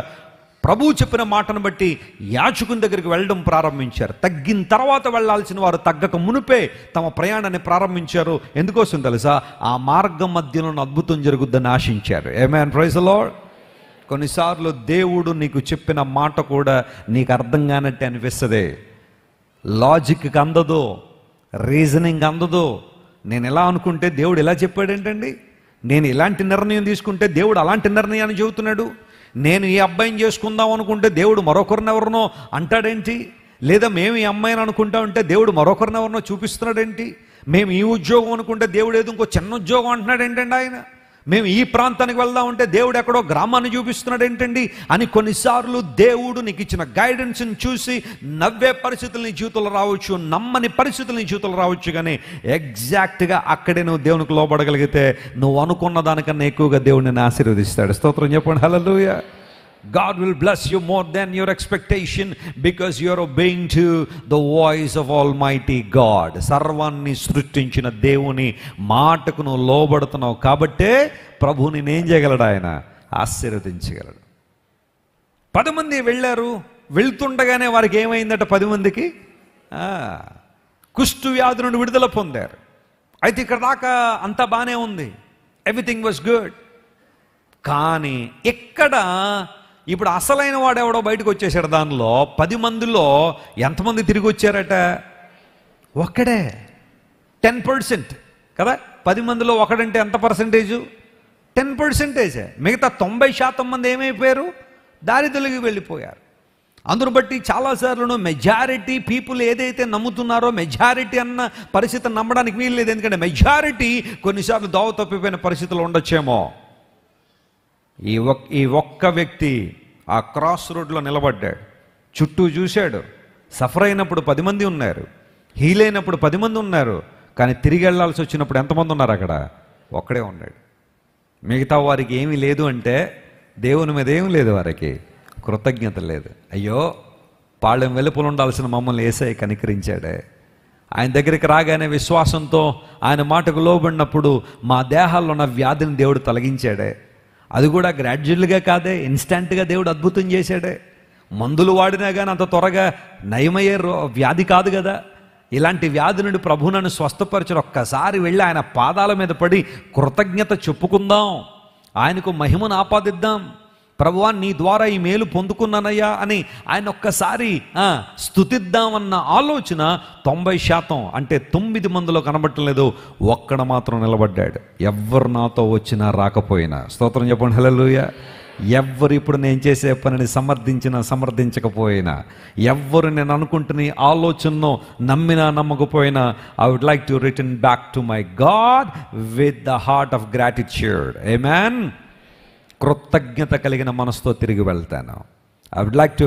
ప్రభువు చెప్పిన మాటను బట్టి యాజకుని దగ్గరికి వెళ్ళడం ప్రారంభించారు. తగ్గిన తర్వాత వెళ్ళాల్సిన వారు తగ్గక మునిపే తమ ప్రయాణాన్ని ప్రారంభించారు. ఎందుకోసం తెలుసా? ఆ మార్గం మధ్యలో అద్భుతం జరుగుద్దని ఆశించారు. ఆమేన్, ప్రైజ్ ది లార్డ్. కొన్నిసార్లు దేవుడు నీకు చెప్పిన మాట కూడా నీకు అర్థం కానట్టే అనిపిస్తుంది. లాజిక్కి అందదు, రీజనింగ్ అందదు. నేను ఎలా అనుకుంటే దేవుడు ఎలా చెప్పాడు ఏంటండి? నేను ఇలాంటి నిర్ణయం తీసుకుంటే దేవుడు అలాంటి నిర్ణయాన్ని చెబుతున్నాడు. నేను ఈ అబ్బాయిని చేసుకుందాం అనుకుంటే దేవుడు మరొకరినెవరినో అంటాడేంటి? లేదా మేము ఈ అమ్మాయిని అనుకుంటా ఉంటే దేవుడు మరొకరినెవరినో చూపిస్తున్నాడేంటి? మేము ఈ ఉద్యోగం అనుకుంటే దేవుడు ఏదో ఇంకో చిన్న ఉద్యోగం అంటున్నాడు ఏంటండి? ఆయన మేము ఈ ప్రాంతానికి వెళ్దాం అంటే దేవుడు ఎక్కడో గ్రామాన్ని చూపిస్తున్నాడు ఏంటండి అని కొన్నిసార్లు దేవుడు నీకు ఇచ్చిన గైడెన్స్ని చూసి నవ్వే పరిస్థితులు నీ జీవితంలో రావచ్చు, నమ్మని పరిస్థితులు నీ జీవితంలో రావచ్చు. కానీ ఎగ్జాక్ట్గా అక్కడే నువ్వు దేవునికి లోబడగలిగితే నువ్వు అనుకున్న దానికన్నా ఎక్కువగా దేవుడు నిన్ను ఆశీర్వదిస్తాడు. స్తోత్రం చెప్పండి, హల్లెలూయా. God will bless you more than your expectation because you are obeying to the voice of Almighty God. సర్వాన్ని సృష్టించిన దేవుని మాటకు నువ్వు లోబడుతున్నావు కాబట్టే ప్రభువు నేనేం చేయగలడు? ఆయన ఆశీర్వదించగలడు. 10 మంది వెళ్ళారు. వెళ్తుండగానే వారికి ఏమైందట? 10 మందికి కుష్టు వ్యాధి నుండి విడుదల పొందారు. అయితే ఇక్కడ దాకా అంతా బాగానే ఉంది, ఎవ్రీథింగ్ వాజ్ గుడ్. కానీ ఇక్కడ ఇప్పుడు అసలైన వాడు ఎవడో బయటకు వచ్చేసాడు. దానిలో 10 మందిలో ఎంతమంది తిరిగి వచ్చారట? ఒక్కడే. 10% కదా. 10 మందిలో ఒకడంటే ఎంత పర్సంటేజు? 10%. మిగతా 90% మంది ఏమైపోయారు? దారి తొలగి వెళ్ళిపోయారు. అందును బట్టి చాలాసార్లు మెజారిటీ పీపుల్ ఏదైతే నమ్ముతున్నారో మెజారిటీ అన్న పరిస్థితిని నమ్మడానికి వీలు లేదు. ఎందుకంటే మెజారిటీ కొన్నిసార్లు దోవ తప్పిపోయిన పరిస్థితులు ఉండొచ్చేమో. ఈ ఒక్క వ్యక్తి ఆ క్రాస్ రోడ్లో నిలబడ్డాడు, చుట్టూ చూశాడు. సఫర్ అయినప్పుడు 10 మంది ఉన్నారు, హీల్ అయినప్పుడు 10 మంది ఉన్నారు, కానీ తిరిగి వెళ్ళాల్సి వచ్చినప్పుడు ఎంతమంది ఉన్నారు? అక్కడ ఒక్కడే ఉన్నాడు. మిగతా వారికి ఏమీ లేదు అంటే దేవుని మీద ఏం లేదు, వారికి కృతజ్ఞత లేదు. అయ్యో, పాళెం వెలుపల ఉండాల్సిన మమ్మల్ని యేసయ్య కనికరించాడే. ఆయన దగ్గరికి రాగానే విశ్వాసంతో ఆయన మాటకు లోబడినప్పుడు మా దేహాల్లో ఉన్న వ్యాధిని దేవుడు తొలగించాడే. అది కూడా గ్రాడ్యువల్గా కాదే, ఇన్స్టంట్గా దేవుడు అద్భుతం చేశాడే. మందులు వాడినా కానీ అంత త్వరగా నయమయ్యే వ్యాధి కాదు కదా. ఇలాంటి వ్యాధి నుండి ప్రభు నన్ను స్వస్థపరిచారు. ఒక్కసారి వెళ్ళి ఆయన పాదాల మీద పడి కృతజ్ఞత చెప్పుకుందాం, ఆయనకు మహిమను ఆపాదిద్దాం. ప్రభువా, నీ ద్వారా ఈ మేలు పొందుకున్నానయ్యా అని ఆయన ఒక్కసారి స్తుతిద్దామన్న ఆలోచన 90%, అంటే 9 మందిలో కనబట్టలేదు, ఒక్కడ మాత్రం నిలబడ్డాడు. ఎవ్వరు నాతో వచ్చినా రాకపోయినా, స్తోత్రం చెప్పండి హల్లెలూయా. ఎవ్వరు ఇప్పుడు నేను చేసే పనిని సమర్థించినా సమర్థించకపోయినా, ఎవ్వరు నేను అనుకుంటున్న ఆలోచనను నమ్మినా నమ్మకపోయినా, I would like to return back to my God with the heart of gratitude. Amen. కృతజ్ఞత కలిగిన మనసుతో తిరిగి వెళ్తాను. I would like to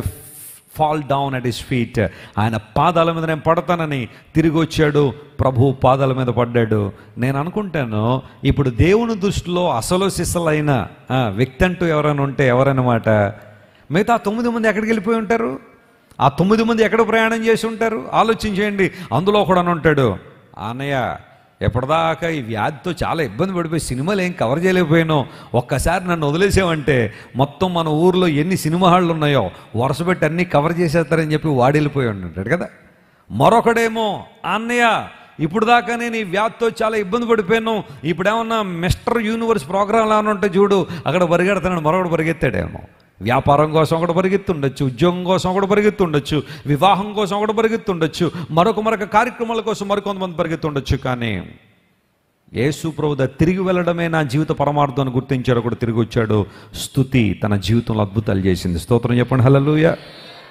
fall down at his feet. ఆయన పాదాల మీద నేను పడతానని తిరిగి వచ్చాడు, ప్రభు పాదాల మీద పడ్డాడు. నేను అనుకుంటాను, ఇప్పుడు దేవుని దృష్టిలో అసలు సిసలైన వ్యక్తి అంటూ ఎవరైనా ఉంటే ఎవరన్నమాట? మిగతా 9 మంది ఎక్కడికి వెళ్ళిపోయి ఉంటారు? ఆ 9 మంది ఎక్కడ ప్రయాణం చేసి ఉంటారు? ఆలోచించేయండి. అందులో ఒకడని ఉంటాడు, అన్నయ్య ఎప్పటిదాకా ఈ వ్యాధితో చాలా ఇబ్బంది పడిపోయి సినిమాలు ఏం కవర్ చేయలేకపోయాను, ఒక్కసారి నన్ను వదిలేసామంటే మొత్తం మన ఊర్లో ఎన్ని సినిమా హాళ్ళు ఉన్నాయో వరుస పెట్టి అన్నీ కవర్ చేసేస్తారని చెప్పి వాడు వెళ్ళిపోయి ఉంటాడు కదా. మరొకడేమో, అన్నయ్య ఇప్పుడు దాకా నేను ఈ వ్యాధితో చాలా ఇబ్బంది పడిపోయాను, ఇప్పుడేమన్నా మిస్టర్ యూనివర్స్ ప్రోగ్రాంలు ఏమైనా ఉంటే చూడు, అక్కడ పరిగెడతాను. మరొకడు పరిగెత్తాడేమో, వ్యాపారం కోసం ఒకటి పరిగెత్తుండొచ్చు, ఉద్యోగం కోసం ఒకటి పరిగెత్తుండొచ్చు, వివాహం కోసం ఒకటి పరిగెత్తుండొచ్చు, మరొక కార్యక్రమాల కోసం మరికొంతమంది పరిగెత్తుండొచ్చు. కానీ యేసు ప్రభువు తిరిగి వెళ్ళడమే నా జీవిత పరమార్థం అని గుర్తించాడు. ఒకటి తిరిగి వచ్చాడు. స్తుతి తన జీవితంలో అద్భుతాలు చేసింది. స్తోత్రం చెప్పండి హల్లెలూయా.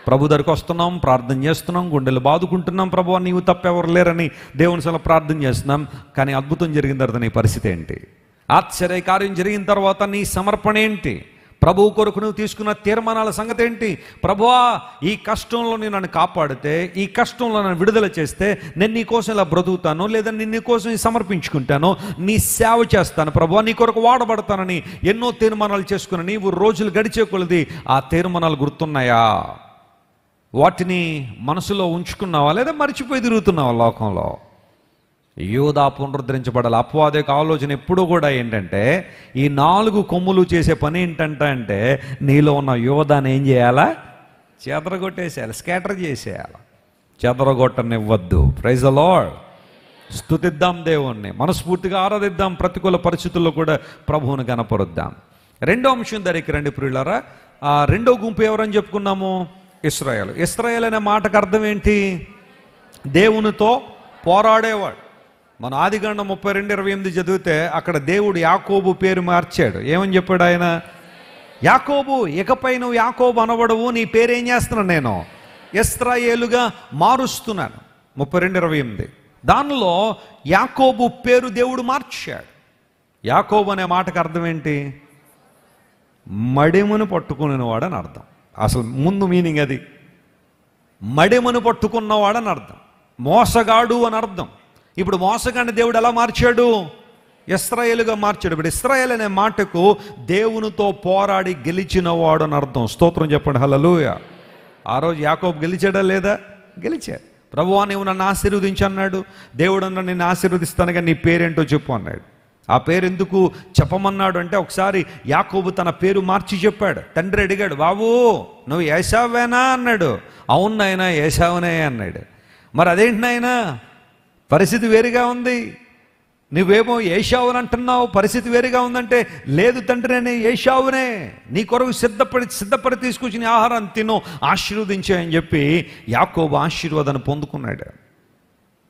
ప్రభు దగ్గరికి వస్తున్నాం, ప్రార్థన చేస్తున్నాం, గుండెలు బాదుకుంటున్నాం, ప్రభువా నీవు తప్పెవరు లేరని దేవుని సల ప్రార్థన చేస్తున్నాం. కానీ అద్భుతం జరిగిన తర్వాత నీ పరిస్థితి ఏంటి? ఆశ్చర్య కార్యం జరిగిన తర్వాత నీ సమర్పణ ఏంటి? ప్రభువు కొరకు నువ్వు తీసుకున్న తీర్మానాల సంగతి ఏంటి? ప్రభువా, ఈ కష్టంలో నేను నన్ను కాపాడితే, ఈ కష్టంలో నన్ను విడుదల చేస్తే నేను నీ కోసం ఇలా బ్రతుకుతాను, లేదా నేను నీ కోసం సమర్పించుకుంటాను, నీ సేవ చేస్తాను, ప్రభువా నీ కొరకు వాడబడతానని ఎన్నో తీర్మానాలు చేసుకుని నీవు రోజులు గడిచే కొలది ఆ తీర్మానాలు గుర్తున్నాయా? వాటిని మనసులో ఉంచుకున్నావా, లేదా మర్చిపోయి తిరుగుతున్నావా లోకంలో? యోధా పునరుద్ధరించబడాలి. అపవాది యొక్క ఆలోచన ఎప్పుడూ కూడా ఏంటంటే, ఈ 4 కొమ్ములు చేసే పని ఏంటంటే నీలో ఉన్న యోధాన్ని ఏం చేయాలా? చెదరగొట్టేసేయాలి, స్కాటర్ చేసేయాలి. చెదరగొట్టనివ్వద్దు. Praise the Lord. స్తుతిద్దాం దేవుణ్ణి, మనస్ఫూర్తిగా ఆరాధిద్దాం. ప్రతికూల పరిస్థితుల్లో కూడా ప్రభువుని గణపరుద్దాం. రెండో అంశం దగ్గరికి రండి ప్రియులారా. ఆ రెండో గుంపు ఎవరని చెప్పుకున్నాము? ఇశ్రాయేలు. ఇశ్రాయేలు అనే మాటకు అర్థం ఏంటి? దేవునితో పోరాడేవాడు. మన ఆదికాండం 32:28 చదివితే అక్కడ దేవుడు యాకోబు పేరు మార్చాడు. ఏమని చెప్పాడు ఆయన? యాకోబు, ఇకపై నువ్వు యాకోబు అనబడవు, నీ పేరు ఏం చేస్తున్నాను నేను? ఇశ్రాయేలుగా మారుస్తున్నాను. 32:28. దానిలో యాకోబు పేరు దేవుడు మార్చాడు. యాకోబు అనే మాటకు అర్థం ఏంటి? మడిమను పట్టుకునేవాడు అని అర్థం. అసలు ముందు మీనింగ్ అది. మడిమను పట్టుకున్నవాడని అర్థం, మోసగాడు అని అర్థం. ఇప్పుడు మోసగాడిని దేవుడు ఎలా మార్చాడు? ఇశ్రాయేలుగా మార్చాడు. ఇప్పుడు ఇశ్రాయేలు అనే మాటకు దేవునితో పోరాడి గెలిచినవాడు అని అర్థం. స్తోత్రం చెప్పండి హల్లెలూయా. ఆ రోజు యాకోబు గెలిచాడా లేదా? గెలిచాడు. ప్రభువా నీవు నన్ను ఆశీర్వదించు అన్నాడు. దేవుడు అన్నాడు, నిన్ను ఆశీర్వదిస్తాను కానీ నీ పేరేంటో చెప్పు అన్నాడు. ఆ పేరు ఎందుకు చెప్పమన్నాడు అంటే, ఒకసారి యాకోబు తన పేరు మార్చి చెప్పాడు. తండ్రి అడిగాడు, బాబు నువ్వు ఏశావేనా అన్నాడు. అవును నాయనా ఏశావునే అన్నాడు. మరి అదేంటి నాయనా, పరిస్థితి వేరుగా ఉంది, నువ్వేమో ఏశావుని అంటున్నావు, పరిస్థితి వేరుగా ఉందంటే, లేదు తండ్రి నేను ఏశావునే, నీ కొరకు సిద్ధపడి తీసుకొచ్చిన ఆహారాన్ని తిను, ఆశీర్వదించే అని చెప్పి యాకోబు ఆశీర్వాదాన్ని పొందుకున్నాడు.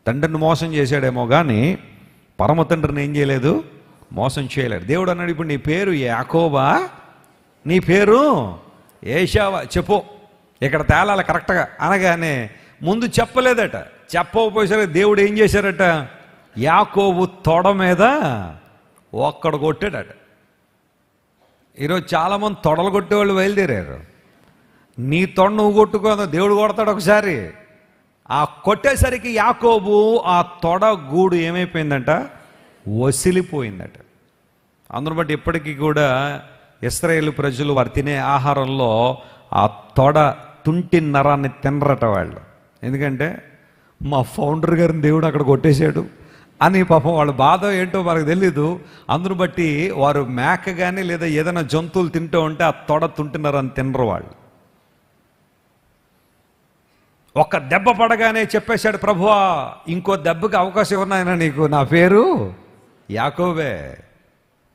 తండ్రిని మోసం చేశాడేమో కానీ పరమ తండ్రిని ఏం చేయలేదు, మోసం చేయలేడు. దేవుడు అన్నాడు, ఇప్పుడు నీ పేరు యాకోబా, నీ పేరు ఏశావా చెప్పు, ఇక్కడ తేలాలి కరెక్ట్గా అనగానే ముందు చెప్పలేదట. చెప్పకపోయేసరికి దేవుడు ఏం చేశారట, యాకోబు తొడ మీద ఒక్కడు కొట్టాడట. ఈరోజు చాలామంది తొడలు కొట్టేవాళ్ళు బయలుదేరారు. నీ తొడ నువ్వు కొట్టుకో, దేవుడు కొడతాడు ఒకసారి. ఆ కొట్టేసరికి యాకోబు ఆ తొడ గూడు ఏమైపోయిందంట, వసిలిపోయిందట. అందును బట్టి ఇప్పటికీ కూడా ఇశ్రాయేలు ప్రజలు వారు తినే ఆహారంలో ఆ తొడ తుంటి నరాన్ని తినరట వాళ్ళు. ఎందుకంటే మా ఫౌండర్ గారిని దేవుడు అక్కడ కొట్టేశాడు అని పాపం వాళ్ళ బాధ ఏంటో వాళ్ళకి తెలీదు. అందును బట్టి వారు మేక కానీ లేదా ఏదైనా జంతువులు తింటూ ఉంటే ఆ తొడ తుంటి నరాన్ని తినరు వాళ్ళు. ఒక్క దెబ్బ పడగానే చెప్పేశాడు, ప్రభువా ఇంకో దెబ్బకి అవకాశం ఇవ్వనాయన నీకు, నా పేరు యాకోబే.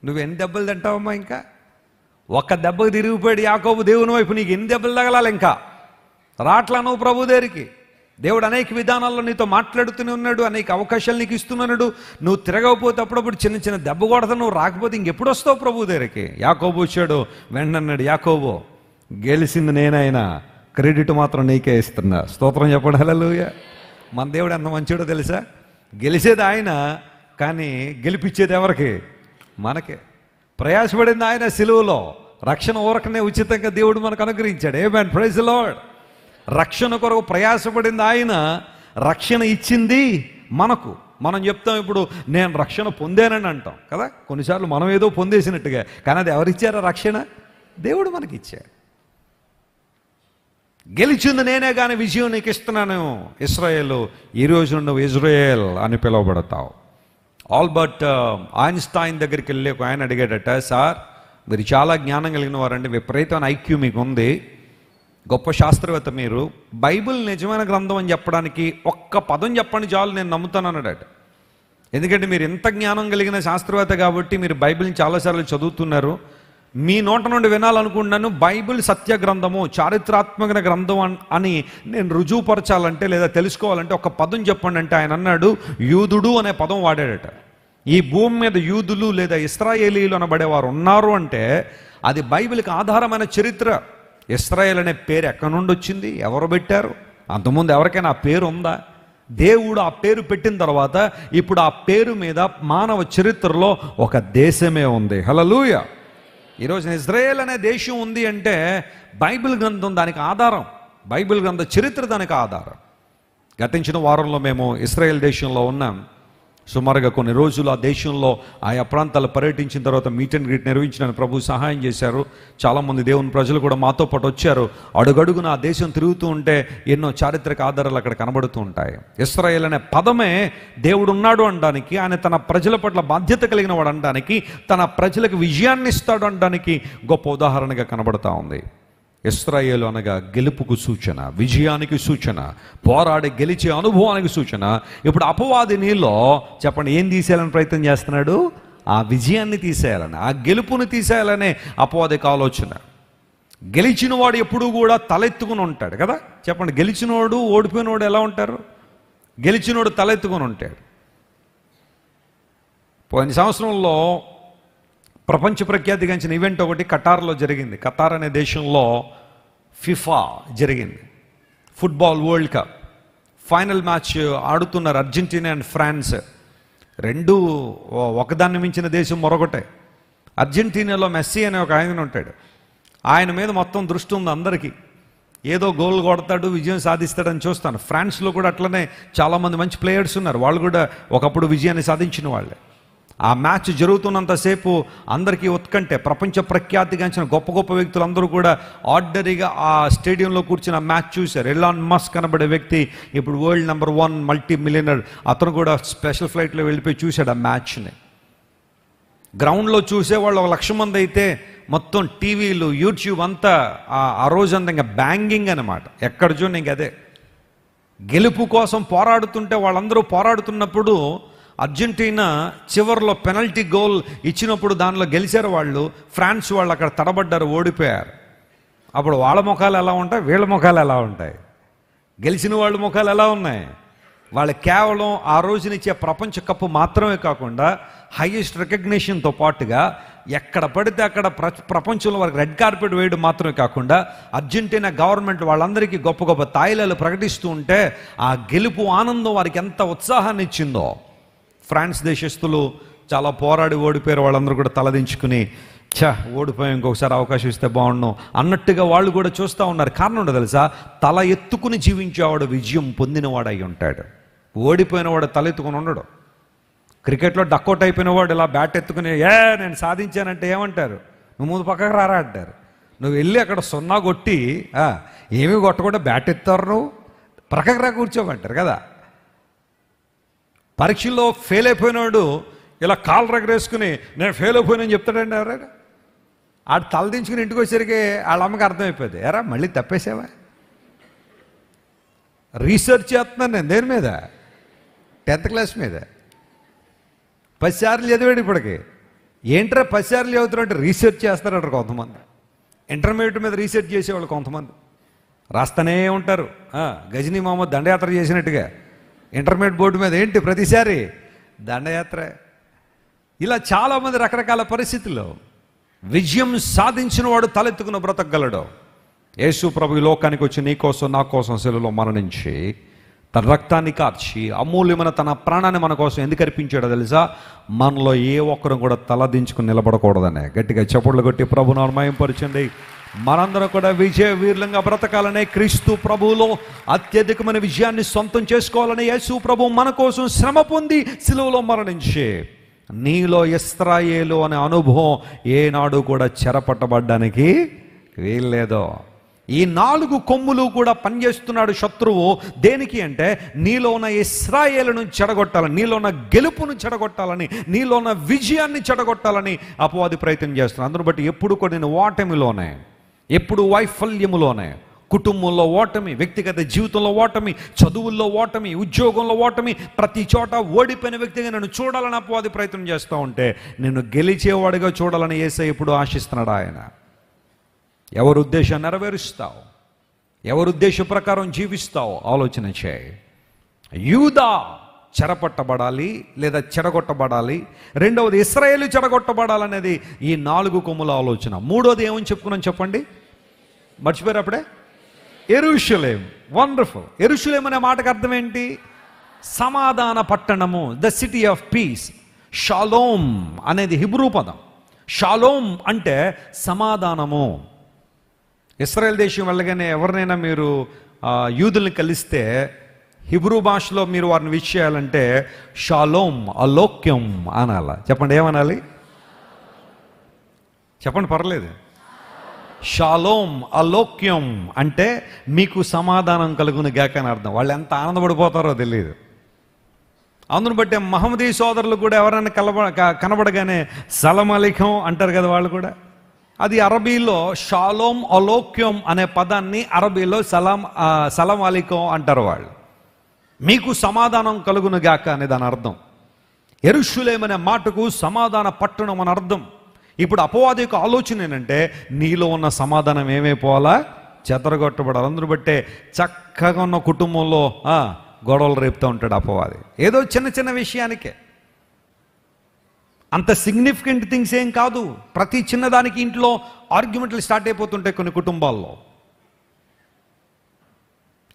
నువ్వు ఎన్ని దెబ్బలు తింటావమ్మా? ఇంకా ఒక్క దెబ్బకి తిరిగిపోయాడు యాకోబు దేవుని వైపు. నీకు ఎన్ని దెబ్బలు తగలాలి? ఇంకా రాట్లా నువ్వు ప్రభు దగ్గరికి. దేవుడు అనేక విధానాల్లో నీతో మాట్లాడుతూనే ఉన్నాడు, అనేక అవకాశాలు నీకు ఇస్తున్నాడు. నువ్వు తిరగకపోతే అప్పుడప్పుడు చిన్న చిన్న దెబ్బ కొడతా, నువ్వు రాకపోతే ఇంకెప్పుడు వస్తావు ప్రభు దగ్గరికి? యాకోబు వచ్చాడు, వెంటన్నాడు, యాకోబు గెలిచింది నేనైనా, క్రెడిట్ మాత్రం నీకే ఇస్తున్నా. స్తోత్రం చెప్పండి, హల్లెలూయా. మన దేవుడు ఎంత మంచిడో తెలుసా? గెలిచేది ఆయన, కానీ గెలిపించేది ఎవరికి? మనకే. ప్రయాసపడింది ఆయన సిలువలో. రక్షణ ఊరకనే ఉచితంగా దేవుడు మనకు అనుగ్రహించాడు. ఆమేన్, ప్రైజ్ ది లార్డ్. రక్షణ కొరకు ప్రయాసపడింది ఆయన, రక్షణ ఇచ్చింది మనకు. మనం చెప్తాం ఇప్పుడు నేను రక్షణ పొందానని అంటాం కదా. కొన్నిసార్లు మనం ఏదో పొందేసినట్టుగా, కానీ అది ఎవరిచ్చారా రక్షణ? దేవుడు మనకి ఇచ్చాడు. గెలిచింది నేనే కానీ విజయం నీకు ఇస్తున్నాను. ఇశ్రాయేలు, ఈ రోజు నువ్వు ఇజ్రాయేల్ అని పిలువబడతావు. ఆల్బర్ట్ ఐన్స్టైన్ దగ్గరికి వెళ్ళి ఒక ఆయన అడిగాడట, సార్ మీరు చాలా జ్ఞానం కలిగిన వారండి, విపరీతమైన ఐక్యూ మీకు ఉంది, గొప్ప శాస్త్రవేత్త మీరు, బైబిల్ నిజమైన గ్రంథం అని చెప్పడానికి ఒక్క పదం చెప్పండి చాలు, నేను నమ్ముతాను అన్నాడట. ఎందుకంటే మీరు ఎంత జ్ఞానం కలిగిన శాస్త్రవేత్త కాబట్టి మీరు బైబిల్ని చాలాసార్లు చదువుతున్నారు, మీ నోట నుండి వినాలనుకుంటున్నాను, బైబిల్ సత్య గ్రంథము, చారిత్రాత్మక గ్రంథం అని నేను రుజువుపరచాలంటే లేదా తెలుసుకోవాలంటే ఒక పదం చెప్పండి అంటే ఆయన అన్నాడు, యూదుడు అనే పదం వాడాడట. ఈ భూమి మీద యూదులు లేదా ఇశ్రాయేలీలు అనబడేవారు ఉన్నారు అంటే అది బైబిల్కి ఆధారమైన చరిత్ర. ఇశ్రాయేల్ అనే పేరు ఎక్కడి నుండి వచ్చింది? ఎవరు పెట్టారు? అంతకుముందు ఎవరికైనా ఆ పేరు ఉందా? దేవుడు ఆ పేరు పెట్టిన తర్వాత ఇప్పుడు ఆ పేరు మీద మానవ చరిత్రలో ఒక దేశమే ఉంది. హల్లెలూయా. ఈరోజు ఇజ్రాయేల్ అనే దేశం ఉంది అంటే బైబిల్ గ్రంథం దానికి ఆధారం, బైబిల్ గ్రంథ చరిత్ర దానికి ఆధారం. గతించిన వారంలో మేము ఇశ్రాయేల్ దేశంలో ఉన్నాం. సుమారుగా కొన్ని రోజులు ఆ దేశంలో ఆయా ప్రాంతాలు పర్యటించిన తర్వాత మీట్ అండ్ గ్రీట్ నిర్వహించడానికి ప్రభు సహాయం చేశారు. చాలామంది దేవుని ప్రజలు కూడా మాతో పాటు వచ్చారు. అడుగడుగున ఆ దేశం తిరుగుతూ ఉంటే ఎన్నో చారిత్రక ఆధారాలు అక్కడ కనబడుతూ ఉంటాయి. ఇశ్రాయేల్ అనే పదమే దేవుడు ఉన్నాడు అనడానికి, ఆయన తన ప్రజల పట్ల బాధ్యత కలిగిన వాడు అనడానికి, తన ప్రజలకు విజయాన్ని ఇస్తాడు అనడానికి గొప్ప ఉదాహరణగా కనబడతా ఉంది. ఇశ్రాయేలు అనగా గెలుపుకు సూచన, విజయానికి సూచన, పోరాడి గెలిచే అనుభవానికి సూచన. ఇప్పుడు అపవాది నీలో చెప్పండి ఏం తీసేయాలని ప్రయత్నం చేస్తున్నాడు? ఆ విజయాన్ని తీసేయాలని, ఆ గెలుపుని తీసేయాలనే అపవాదికి ఆలోచన. గెలిచిన వాడు ఎప్పుడూ కూడా తలెత్తుకుని ఉంటాడు కదా. చెప్పండి, గెలిచినోడు ఓడిపోయినోడు ఎలా ఉంటారు? గెలిచినోడు తలెత్తుకుని ఉంటాడు. పోయిన సంవత్సరంలో ప్రపంచ ప్రఖ్యాతిగాంచిన ఈవెంట్ ఒకటి ఖతార్లో జరిగింది. ఖతార్ అనే దేశంలో ఫిఫా జరిగింది, football world cup. Final match ఆడుతున్నారు అర్జెంటీనా అండ్ ఫ్రాన్స్. రెండు ఒకదాన్ని మించిన దేశం మరొకటే. అర్జెంటీనాలో మెస్సీ అనే ఒక ఆయన ఉంటాడు. ఆయన మీద మొత్తం దృష్టి ఉంది అందరికీ. ఏదో గోల్ కొడతాడు, విజయం సాధిస్తాడని చూస్తాను. ఫ్రాన్స్లో కూడా అట్లనే చాలామంది మంచి ప్లేయర్స్ ఉన్నారు, వాళ్ళు కూడా ఒకప్పుడు విజయాన్ని సాధించిన వాళ్ళే. ఆ మ్యాచ్ జరుగుతున్నంతసేపు అందరికీ ఉత్కంఠే. ప్రపంచ ప్రఖ్యాతిగాంచిన గొప్ప గొప్ప వ్యక్తులు అందరూ కూడా ఆర్డరీగా ఆ స్టేడియంలో కూర్చుని ఆ మ్యాచ్ చూశారు. ఎలాన్ మస్క్ అనబడే వ్యక్తి, ఇప్పుడు వరల్డ్ నెంబర్ 1 మల్టీ మిలియనర్, అతను కూడా స్పెషల్ ఫ్లైట్లో వెళ్ళిపోయి చూశాడు ఆ మ్యాచ్ని. గ్రౌండ్లో చూసేవాళ్ళు 1,00,000 మంది అయితే మొత్తం టీవీలు, యూట్యూబ్ అంతా ఆ రోజంతా ఇంకా బ్యాంగింగ్ అనమాట. ఎక్కడ చూడండి ఇంక అదే. గెలుపు కోసం పోరాడుతుంటే వాళ్ళందరూ పోరాడుతున్నప్పుడు అర్జెంటీనా చివరిలో పెనల్టీ గోల్ ఇచ్చినప్పుడు దానిలో గెలిచారు వాళ్ళు. ఫ్రాన్స్ వాళ్ళు అక్కడ తడబడ్డారు, ఓడిపోయారు. అప్పుడు వాళ్ళ ముఖాలు ఎలా ఉంటాయి, వీళ్ళ ముఖాలు ఎలా ఉంటాయి? గెలిచిన వాళ్ళ ముఖాలు ఎలా ఉన్నాయి? వాళ్ళు కేవలం ఆ రోజునిచ్చే ప్రపంచ కప్పు మాత్రమే కాకుండా హైయెస్ట్ రికగ్నిషన్తో పాటుగా ఎక్కడ పడితే అక్కడ ప్రపంచంలో వారికి రెడ్ కార్పెట్ వేయడం మాత్రమే కాకుండా అర్జెంటీనా గవర్నమెంట్ వాళ్ళందరికీ గొప్ప గొప్ప తాయిలాలు ప్రకటిస్తూ ఉంటే ఆ గెలుపు ఆనందం వారికి ఎంత ఉత్సాహాన్ని ఇచ్చిందో. ఫ్రాన్స్ దేశస్తులు చాలా పోరాడి ఓడిపోయారు. వాళ్ళందరూ కూడా తలదించుకుని ఓడిపోయాం, ఇంకొకసారి అవకాశం ఇస్తే బాగుండు అన్నట్టుగా వాళ్ళు కూడా చూస్తూ ఉన్నారు. కారణం ఉండదు తెలుసా? తల ఎత్తుకుని జీవించేవాడు విజయం పొందినవాడు అయి ఉంటాడు. ఓడిపోయినవాడు తల ఎత్తుకుని ఉండడు. క్రికెట్లో డక్అవుట్ అయిపోయినవాడు ఇలా బ్యాట్ ఎత్తుకుని నేను సాధించానంటే ఏమంటారు? నువ్వు ముందు పక్కకు రారా అంటారు. నువ్వు వెళ్ళి అక్కడ సున్నా కొట్టి ఏమీ కొట్టకుండా బ్యాట్ ఎత్తారు, నువ్వు పక్కకు రా కూర్చోమంటారు కదా. పరీక్షల్లో ఫెయిల్ అయిపోయినాడు ఇలా కాలు రగరేసుకుని నేను ఫెయిల్ అయిపోయినని చెప్తాడండి ఎవరైనా. ఆడు తలదించుకుని ఇంటికి వచ్చేసరికి వాళ్ళ అమ్మకి అర్థమైపోయింది, ఎరా మళ్ళీ తప్పేసావా. రీసెర్చ్ చేస్తున్నాను నేను దేని మీద, 10th క్లాస్ మీద. 10 సార్లు చదివాడు ఇప్పటికి. ఏంట్రా 10 సార్లు చదువుతారు అంటే రీసెర్చ్ చేస్తారంటారు కొంతమంది. ఇంటర్మీడియట్ మీద రీసెర్చ్ చేసేవాళ్ళు కొంతమంది రాస్తూనే ఉంటారు. గజనీ మహమ్మద్ దండయాత్ర చేసినట్టుగా ఇంటర్మీడియట్ బోర్డు మీద ఏంటి ప్రతిసారి దండయాత్ర. ఇలా చాలామంది రకరకాల పరిస్థితుల్లో విజయం సాధించిన వాడు తలెత్తుకున్న బ్రతకగలడు. యేసు ప్రభు ఈ లోకానికి వచ్చి నీ కోసం నా కోసం శిలువలో మరణించి తన రక్తాన్ని కార్చి అమూల్యమైన తన ప్రాణాన్ని మన కోసం ఎందుకు అర్పించాడో తెలుసా? మనలో ఏ ఒక్కరం కూడా తలదించుకుని నిలబడకూడదనే. గట్టిగా చప్పట్లు కొట్టి ప్రభువును మహిమపరచండి. మనందరం కూడా విజయ వీరులంగా బ్రతకాలనే, క్రీస్తు ప్రభువులో అత్యధికమైన విజయాన్ని సొంతం చేసుకోవాలని యేసు ప్రభు మన కోసం శ్రమ పొంది శిలువలో మరణించి నీలో ఇశ్రాయేలు అనే అనుభవం ఏనాడు కూడా చెరపట్టబడ్డానికి వీల్లేదు. ఈ 4 కొమ్ములు కూడా పనిచేస్తున్నాడు శత్రువు. దేనికి అంటే నీలో ఉన్న ఇశ్రాయేలును చెడగొట్టాలని, నీలో ఉన్న గెలుపును చెడగొట్టాలని, నీలో ఉన్న విజయాన్ని చెడగొట్టాలని అపవాది ప్రయత్నం చేస్తున్నాడు. అందును బట్టి ఎప్పుడు కూడా నేను ఓటమిలోనే, ఎప్పుడు వైఫల్యములోనే, కుటుంబంలో ఓటమి, వ్యక్తిగత జీవితంలో ఓటమి, చదువుల్లో ఓటమి, ఉద్యోగంలో ఓటమి, ప్రతి చోట ఓడిపోయిన వ్యక్తిగా నన్ను చూడాలని అపవాది ప్రయత్నం చేస్తూ ఉంటే నిన్ను గెలిచేవాడిగా చూడాలని యేసయ్య ఎప్పుడు ఆశిస్తున్నాడు. ఆయన ఎవరి ఉద్దేశాన్ని నెరవేరుస్తావు, ఎవరి ఉద్దేశ ప్రకారం జీవిస్తావు ఆలోచన చేయి. యూదా చెరపట్టబడాలి లేదా చెడగొట్టబడాలి. రెండవది ఇశ్రాయేలు చెడగొట్టబడాలనేది ఈ 4 కొమ్ముల ఆలోచన. మూడోది ఏమని చెప్పుకున్నాం చెప్పండి, మర్చిపోయారు అప్పుడే? యెరూషలేం. వండర్ఫుల్. యెరూషలేం అనే మాటకు అర్థం ఏంటి? సమాధాన పట్టణము, the city of piece. Shalom అనేది హిబ్రూ పదం. షాలోమ్ అంటే సమాధానము. ఇశ్రాయేల్ దేశం వెళ్ళగానే ఎవరినైనా మీరు యూదుల్ని కలిస్తే హిబ్రూ భాషలో మీరు వారిని విష్ చేయాలంటే షాలోమ్ అలోక్యం అనాల. చెప్పండి, ఏమనాలి? చెప్పండి, పర్లేదు. షాలోమ్ అలోక్యం అంటే మీకు సమాధానం కలుగును గాక అని అర్థం. వాళ్ళు ఎంత ఆనందపడిపోతారో తెలియదు. అందును బట్టే మహమ్మదీ సోదరులు కూడా ఎవరైనా కనబడగానే సలాం అలైకుం అంటారు కదా వాళ్ళు కూడా. అది అరబీలో షాలోమ్ అలోక్యం అనే పదాన్ని అరబీలో సలాం అలైకుం అంటారు వాళ్ళు. మీకు సమాధానం కలుగును గాక అనే దాని అర్థం. యెరూషలేం అనే మాటకు సమాధాన పట్టణం అని అర్థం. ఇప్పుడు అపవాది యొక్క ఆలోచన ఏంటంటే నీలో ఉన్న సమాధానం ఏమైపోవాలా? చెదరగొట్టబడాలి. అందరూ బట్టే చక్కగా ఉన్న కుటుంబంలో గొడవలు రేపుతూ ఉంటాడు అపవాది. ఏదో చిన్న చిన్న విషయానికే, అంత సిగ్నిఫికెంట్ థింగ్స్ ఏం కాదు. ప్రతి చిన్నదానికి ఇంట్లో ఆర్గ్యుమెంట్లు స్టార్ట్ అయిపోతుంటాయి కొన్ని కుటుంబాల్లో.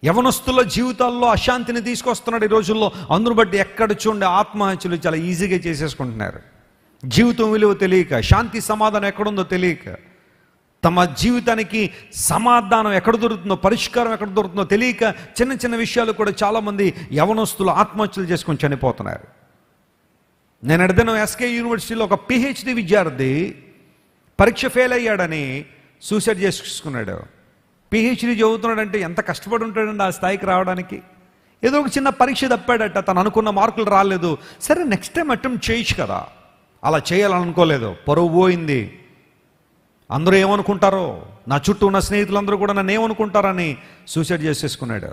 యవనస్తుల జీవితాల్లో అశాంతిని తీసుకొస్తున్నాడు ఈ రోజుల్లో. అందును బట్టి ఎక్కడ చూడండి ఆత్మహత్యలు చాలా ఈజీగా చేసేసుకుంటున్నారు. జీవితం విలువ తెలియక, శాంతి సమాధానం ఎక్కడుందో తెలియక, తమ జీవితానికి సమాధానం ఎక్కడ దొరుకుతుందో, పరిష్కారం ఎక్కడ దొరుకుతుందో తెలియక చిన్న చిన్న విషయాలు కూడా చాలామంది యవనస్తులు ఆత్మహత్యలు చేసుకొని చనిపోతున్నారు. నేను అడిగిన ఎస్కే యూనివర్సిటీలో ఒక PhD విద్యార్థి పరీక్ష ఫెయిల్ అయ్యాడని సూసైడ్ చేసుకున్నాడు. PhD చదువుతున్నాడంటే ఎంత కష్టపడి ఉంటాడండి ఆ స్థాయికి రావడానికి. ఏదో ఒక చిన్న పరీక్ష తప్పాడట, తను అనుకున్న మార్కులు రాలేదు. సరే నెక్స్ట్ టైం అటెంప్ట్ చేయొచ్చు కదా. అలా చేయాలనుకోలేదు, పరువు పోయింది. అందరూ ఏమనుకుంటారో, నా చుట్టూ ఉన్న స్నేహితులందరూ కూడా నన్ను ఏమనుకుంటారని సూసైడ్ చేసేసుకున్నాడు.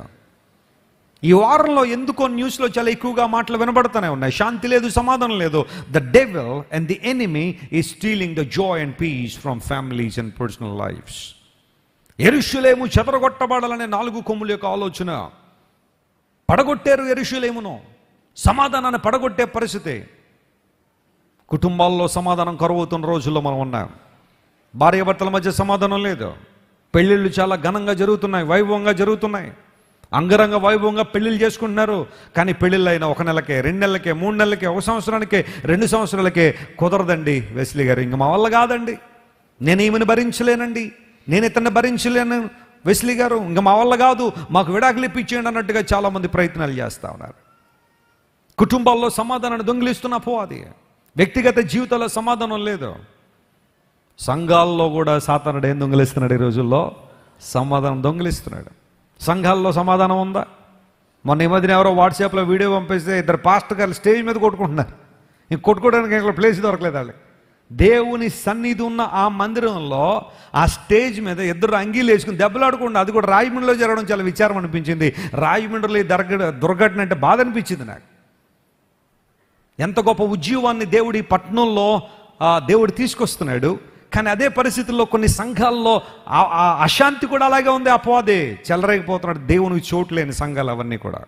ఈ వారంలో ఎందుకో న్యూస్లో చాలా ఎక్కువగా మాటలు వినబడుతూనే ఉన్నాయి. శాంతి లేదు, సమాధానం లేదు. The devil and the enemy is stealing the joy and peace from families and personal lifes. యెరూషలేము చెదరగొట్టబడాలనే 4 కొమ్ముల యొక్క ఆలోచన. పడగొట్టారు యెరూషలేమును, సమాధానాన్ని పడగొట్టే పరిస్థితి. కుటుంబాల్లో సమాధానం కరువవుతున్న రోజుల్లో మనం ఉన్నాం. భార్యాభర్తల మధ్య సమాధానం లేదు. పెళ్ళిళ్ళు చాలా ఘనంగా జరుగుతున్నాయి, వైభవంగా జరుగుతున్నాయి. అంగరంగ వైభవంగా పెళ్ళిళ్ళు చేసుకుంటున్నారు. కానీ పెళ్ళిళ్ళు అయినా 1 నెలకే, 2 నెలలకే, 3 నెలలకే, 1 సంవత్సరానికే, 2 సంవత్సరాలకే కుదరదండి వెస్లీ గారు, ఇంక మా వల్ల కాదండి, నేను ఈమెను భరించలేనండి, నేను ఇతన్ని భరించలేను వెస్లీ గారు, ఇంక మా వల్ల కాదు, మాకు విడాకులు ఇప్పించేయండి అన్నట్టుగా చాలామంది ప్రయత్నాలు చేస్తూ ఉన్నారు. కుటుంబాల్లో సమాధానాన్ని దొంగిలిస్తున్న అపవాది. వ్యక్తిగత జీవితంలో సమాధానం లేదు. సంఘాల్లో కూడా సాతానుడు ఏం దొంగిలిస్తున్నాడు ఈ రోజుల్లో? సమాధానం దొంగిలిస్తున్నాడు. సంఘాల్లో సమాధానం ఉందా? మొన్న ఈ మధ్యన ఎవరో వాట్సాప్లో వీడియో పంపిస్తే ఇద్దరు పాస్టర్ గారు స్టేజ్ మీద కొట్టుకుంటున్నారు. ఇంక కొట్టుకోవడానికి ఇక్కడ ప్లేస్ దొరకలేదు వాళ్ళకి. దేవుని సన్నిధి ఉన్న ఆ మందిరంలో ఆ స్టేజ్ మీద ఇద్దరు అంగీలు వేసుకుని దెబ్బలాడుకుండా, అది కూడా రాజమండ్రిలో జరగడం చాలా విచారం అనిపించింది. రాజమండ్రిలో ఈ దుర్ఘటన అంటే బాధ అనిపించింది నాకు. ఎంత గొప్ప ఉద్యమాన్ని దేవుడి పట్టణంలో దేవుడు తీసుకొస్తున్నాడు. కానీ అదే పరిస్థితుల్లో కొన్ని సంఘాల్లో అశాంతి కూడా అలాగే ఉంది. అపవాదే చెలరేగిపోతున్నాడు. దేవునికి చోటు లేని సంఘాలు అవన్నీ కూడా.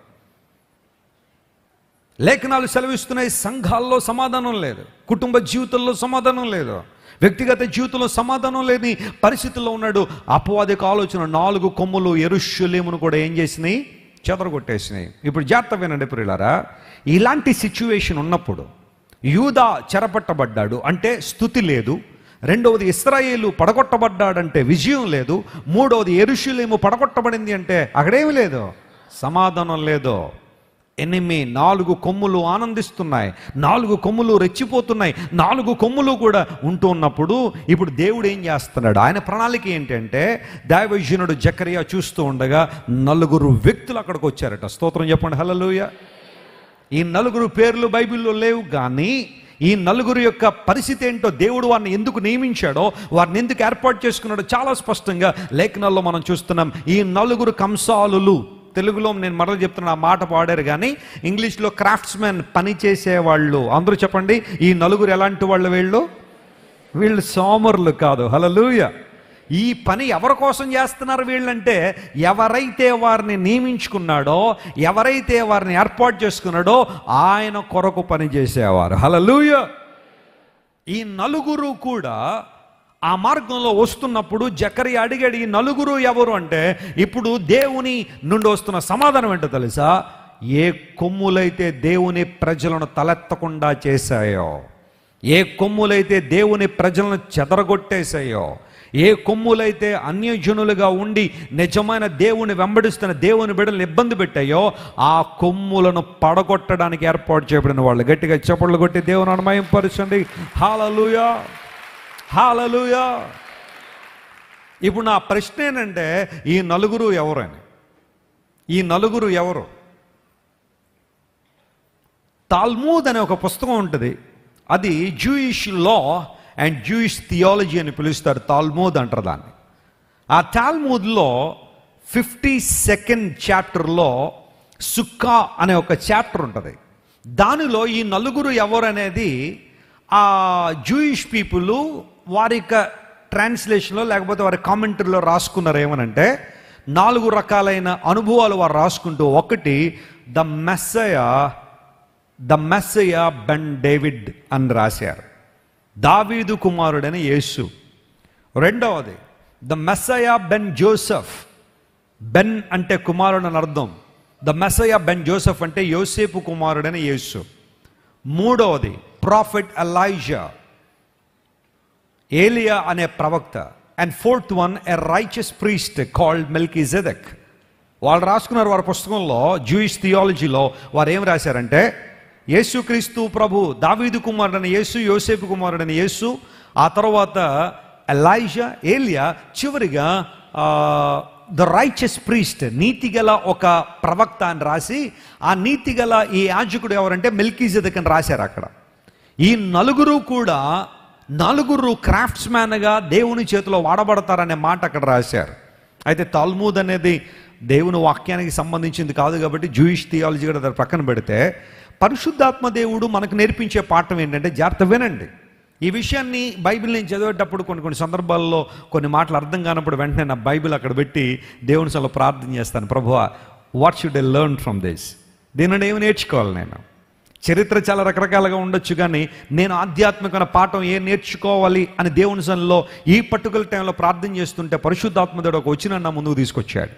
లేఖనాలు సెలవిస్తున్నాయి, సంఘాల్లో సమాధానం లేదు, కుటుంబ జీవితంలో సమాధానం లేదు, వ్యక్తిగత జీవితంలో సమాధానం లేని పరిస్థితుల్లో ఉన్నాడు. అపవాదిక ఆలోచన 4 కొమ్ములు యెరూషలేమును కూడా ఏం చేసినాయి? చెదరగొట్టేసినాయి. ఇప్పుడు జాగ్రత్త వినండి ప్రియులారా, ఇలాంటి సిచ్యువేషన్ ఉన్నప్పుడు యూదా చెరపట్టబడ్డాడు అంటే స్తుతి లేదు, రెండవది ఇశ్రాయేలు పడగొట్టబడ్డాడంటే విజయం లేదు, మూడవది యెరూషలేము పడగొట్టబడింది అంటే అక్కడేమి లేదు, సమాధానం లేదు. ఎనిమి 4 కొమ్ములు ఆనందిస్తున్నాయి, 4 కొమ్ములు రెచ్చిపోతున్నాయి, 4 కొమ్ములు కూడా ఉంటూ ఉన్నప్పుడు ఇప్పుడు దేవుడు ఏం చేస్తున్నాడు? ఆయన ప్రణాళిక ఏంటంటే, దైవజనుడు జకరియా చూస్తూ ఉండగా 4 వ్యక్తులు అక్కడికి వచ్చారట. స్తోత్రం చెప్పండి, హల్లెలూయా. ఈ 4 పేర్లు బైబిల్లో లేవు, కానీ ఈ 4 యొక్క పరిస్థితి ఏంటో, దేవుడు వారిని ఎందుకు నియమించాడో, వారిని ఎందుకు ఏర్పాటు చేసుకున్నాడో చాలా స్పష్టంగా లేఖనాల్లో మనం చూస్తున్నాం. ఈ 4 కంసాలులు, తెలుగులో నేను మరలా చెప్తున్నా, ఆ మాట పాడారు కానీ ఇంగ్లీష్లో క్రాఫ్ట్స్మెన్, పని చేసేవాళ్ళు. అందరూ చెప్పండి, ఈ 4 ఎలాంటి వాళ్ళు? వీళ్ళు సోమరులు కాదు. హల్లెలూయా. ఈ పని ఎవరి కోసం చేస్తున్నారు వీళ్ళంటే, ఎవరైతే వారిని నియమించుకున్నాడో, ఎవరైతే వారిని ఏర్పాటు చేసుకున్నాడో ఆయన కొరకు పని చేసేవారు. హల్లెలూయా. ఈ 4 కూడా ఆ మార్గంలో వస్తున్నప్పుడు జకరియా అడిగాడు, ఈ 4 ఎవరు అంటే, ఇప్పుడు దేవుని నుండి వస్తున్న సమాధానం ఏంటో తెలుసా? ఏ కొమ్ములైతే దేవుని ప్రజలను తలెత్తకుండా చేశాయో, ఏ కొమ్ములైతే దేవుని ప్రజలను చెదరగొట్టేశాయో, ఏ కొమ్ములైతే అన్యజనులుగా ఉండి నిజమైన దేవుని వెంబడిస్తున్న దేవుని బిడ్డలను ఇబ్బంది పెట్టాయో, ఆ కొమ్ములను పడగొట్టడానికి ఏర్పాటు చేయబడిన వాళ్ళు. గట్టిగా చప్పట్లు కొట్టి దేవుని మహిమపరచండి. హల్లెలూయా, హల్లెలూయా. ఇప్పుడు నా ప్రశ్న ఏంటంటే, ఈ 4 ఎవరని? ఈ 4 ఎవరు? తాల్మూద్ అనే ఒక పుస్తకం ఉంటుంది. అది Jewish law and Jewish theology అని పిలుస్తారు. తాల్మూద్ అంటారు దాన్ని. ఆ తాల్మూద్లో 52nd చాప్టర్లో సుక్కా అనే ఒక చాప్టర్ ఉంటుంది. దానిలో ఈ 4 ఎవరు అనేది ఆ జూయిష్ పీపుల్ వారి యొక్క ట్రాన్స్లేషన్లో లేకపోతే వారి కామెంటరీలో రాసుకున్నారు. ఏమనంటే 4 రకాలైన అనుభవాలు వారు రాసుకుంటూ, ఒకటి ద మెస్సయా బెన్ డేవిడ్ అని రాశారు, దావీదు కుమారుడని యేసు. రెండవది the Messiah Ben Joseph. Ben అంటే కుమారుడు అని అర్థం. ద మెస్సయా బెన్ జోసెఫ్ అంటే యోసేపు కుమారుడని యేసు. మూడవది ప్రాఫెట్ ఎలైజా, ఏలియా అనే ప్రవక్త. And fourth one a righteous priest called Melchizedek. వాళ్ళు రాసుకున్నారు వారి పుస్తకంలో, జూయిష్ థియాలజీలో. వారు ఏం రాశారంటే, యేసుక్రీస్తు ప్రభు, దావీదు కుమారుడని యేసు, యోసేపు కుమారుడని యేసు, ఆ తర్వాత ఎలైజా, ఏలియా, చివరిగా ద రైచియస్ ప్రీస్ట్, నీతిగల ఒక ప్రవక్త అని రాసి, ఆ నీతిగల ఈ యాజకుడు ఎవరంటే మెల్కీజెదెక్ అని రాశారు అక్కడ. ఈ 4 కూడా 4 క్రాఫ్ట్స్మ్యాన్గా దేవుని చేతిలో వాడబడతారనే మాట అక్కడ రాశారు. అయితే తాల్మూద్ అనేది దేవుని వాక్యానికి సంబంధించింది కాదు కాబట్టి జూయిష్ థియాలజీ కూడా దాని పక్కన పెడితే, పరిశుద్ధాత్మ దేవుడు మనకు నేర్పించే పాఠం ఏంటంటే, జాగ్రత్త వినండి. ఈ విషయాన్ని బైబిల్ నేను చదివేటప్పుడు కొన్ని సందర్భాల్లో కొన్ని మాటలు అర్థం కానప్పుడు వెంటనే నా బైబిల్ అక్కడ పెట్టి దేవుని సభలో ప్రార్థన చేస్తాను, ప్రభువా what should I learn from this? దీని నుండి ఏమి నేర్చుకోవాలి? నేను చరిత్ర చాలా రకరకాలుగా ఉండొచ్చు, కానీ నేను ఆధ్యాత్మికమైన పాఠం ఏం నేర్చుకోవాలి అని దేవుని సన్నిధిలో ఈ పర్టికులర్ టైంలో ప్రార్థన చేస్తుంటే పరిశుద్ధాత్మ దేవుడు ఒక వచనాన్ని నా ముందుకు తీసుకొచ్చాడు.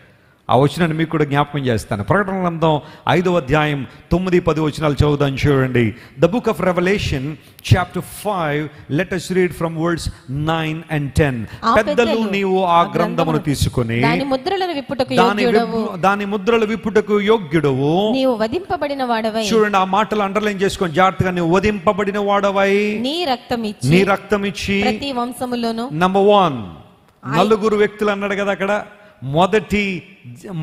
ఆ వచనాన్ని మీకు కూడా జ్ఞాపకం చేస్తాను. ప్రకటన గ్రంథం 5వ అధ్యాయం 9-10 వచనాలు చదువుదాం చూడండి. The book of Revelation chapter 5, let us read from verse 9 and 10. పెద్దలు నీవు ఆ గ్రంథమును తీసుకొని దాని ముద్రలను విప్పుటకు యోగ్యుడవు, నీవు వధింపబడిన వాడవై. చూడండి, ఆ మాటలు అండర్లైన్ చేసుకొని జాగ్రత్తగా, నీవు వధింపబడిన వాడవై, నీ రక్తం ఇచ్చి ప్రతి వంశములోను. నంబర్ 1, నలుగురు వ్యక్తులు అన్నాడు కదా అక్కడ.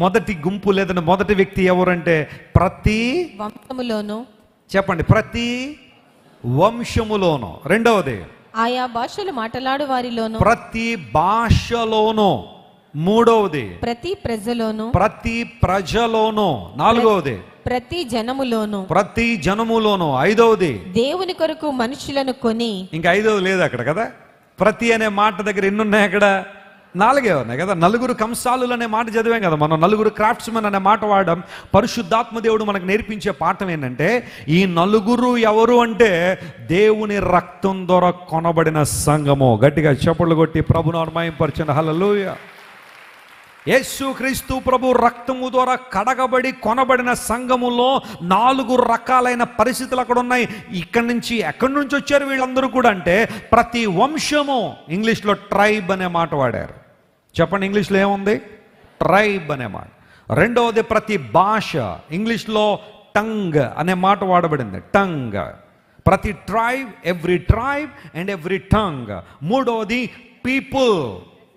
మొదటి గుంపు లేదంటే మొదటి వ్యక్తి ఎవరంటే ప్రతి వంశములోను. చెప్పండి, ప్రతి వంశములోను. రెండవది ఆయా భాషలు మాట్లాడు వారిలోను. ప్రతి భాషలోను. మూడవది ప్రతి ప్రజలోను. నాలుగవది ప్రతి జనములోను. ఐదవది దేవుని కొరకు మనుషులను కొని. ఇంకా ఐదవది లేదు అక్కడ కదా. ప్రతి అనే మాట దగ్గర ఎన్ని ఉన్నాయి అక్కడ? 4 ఉన్నాయి కదా. నలుగురు కంసాలు అనే మాట చదివాం కదా మనం. నలుగురు క్రాఫ్ట్స్మెన్ అనే మాట వాడడం. పరిశుద్ధాత్మ దేవుడు మనకు నేర్పించే పాఠం ఏంటంటే, ఈ నలుగురు ఎవరు అంటే దేవుని రక్తం ద్వారా కొనబడిన సంఘము. గట్టిగా చప్పట్లు కొట్టి ప్రభువును మహిమపరచండి. హల్లెలూయా. యేసుక్రీస్తు ప్రభు రక్తము ద్వారా కడగబడి కొనబడిన సంఘములో 4 రకాలైన పరిస్థితులు అక్కడ ఉన్నాయి. ఎక్కడి నుంచి వచ్చారు వీళ్ళందరూ కూడా అంటే ప్రతి వంశము. ఇంగ్లీష్లో ట్రైబ్ అనే మాట వాడారు. చెప్పండి, ఇంగ్లీష్లో ఏముంది? ట్రైబ్ అనే మాట. రెండవది ప్రతి భాష. ఇంగ్లీష్లో టంగ్ అనే మాట వాడబడింది. టంగ్. ప్రతి tribe, every tribe and every tongue. మూడవది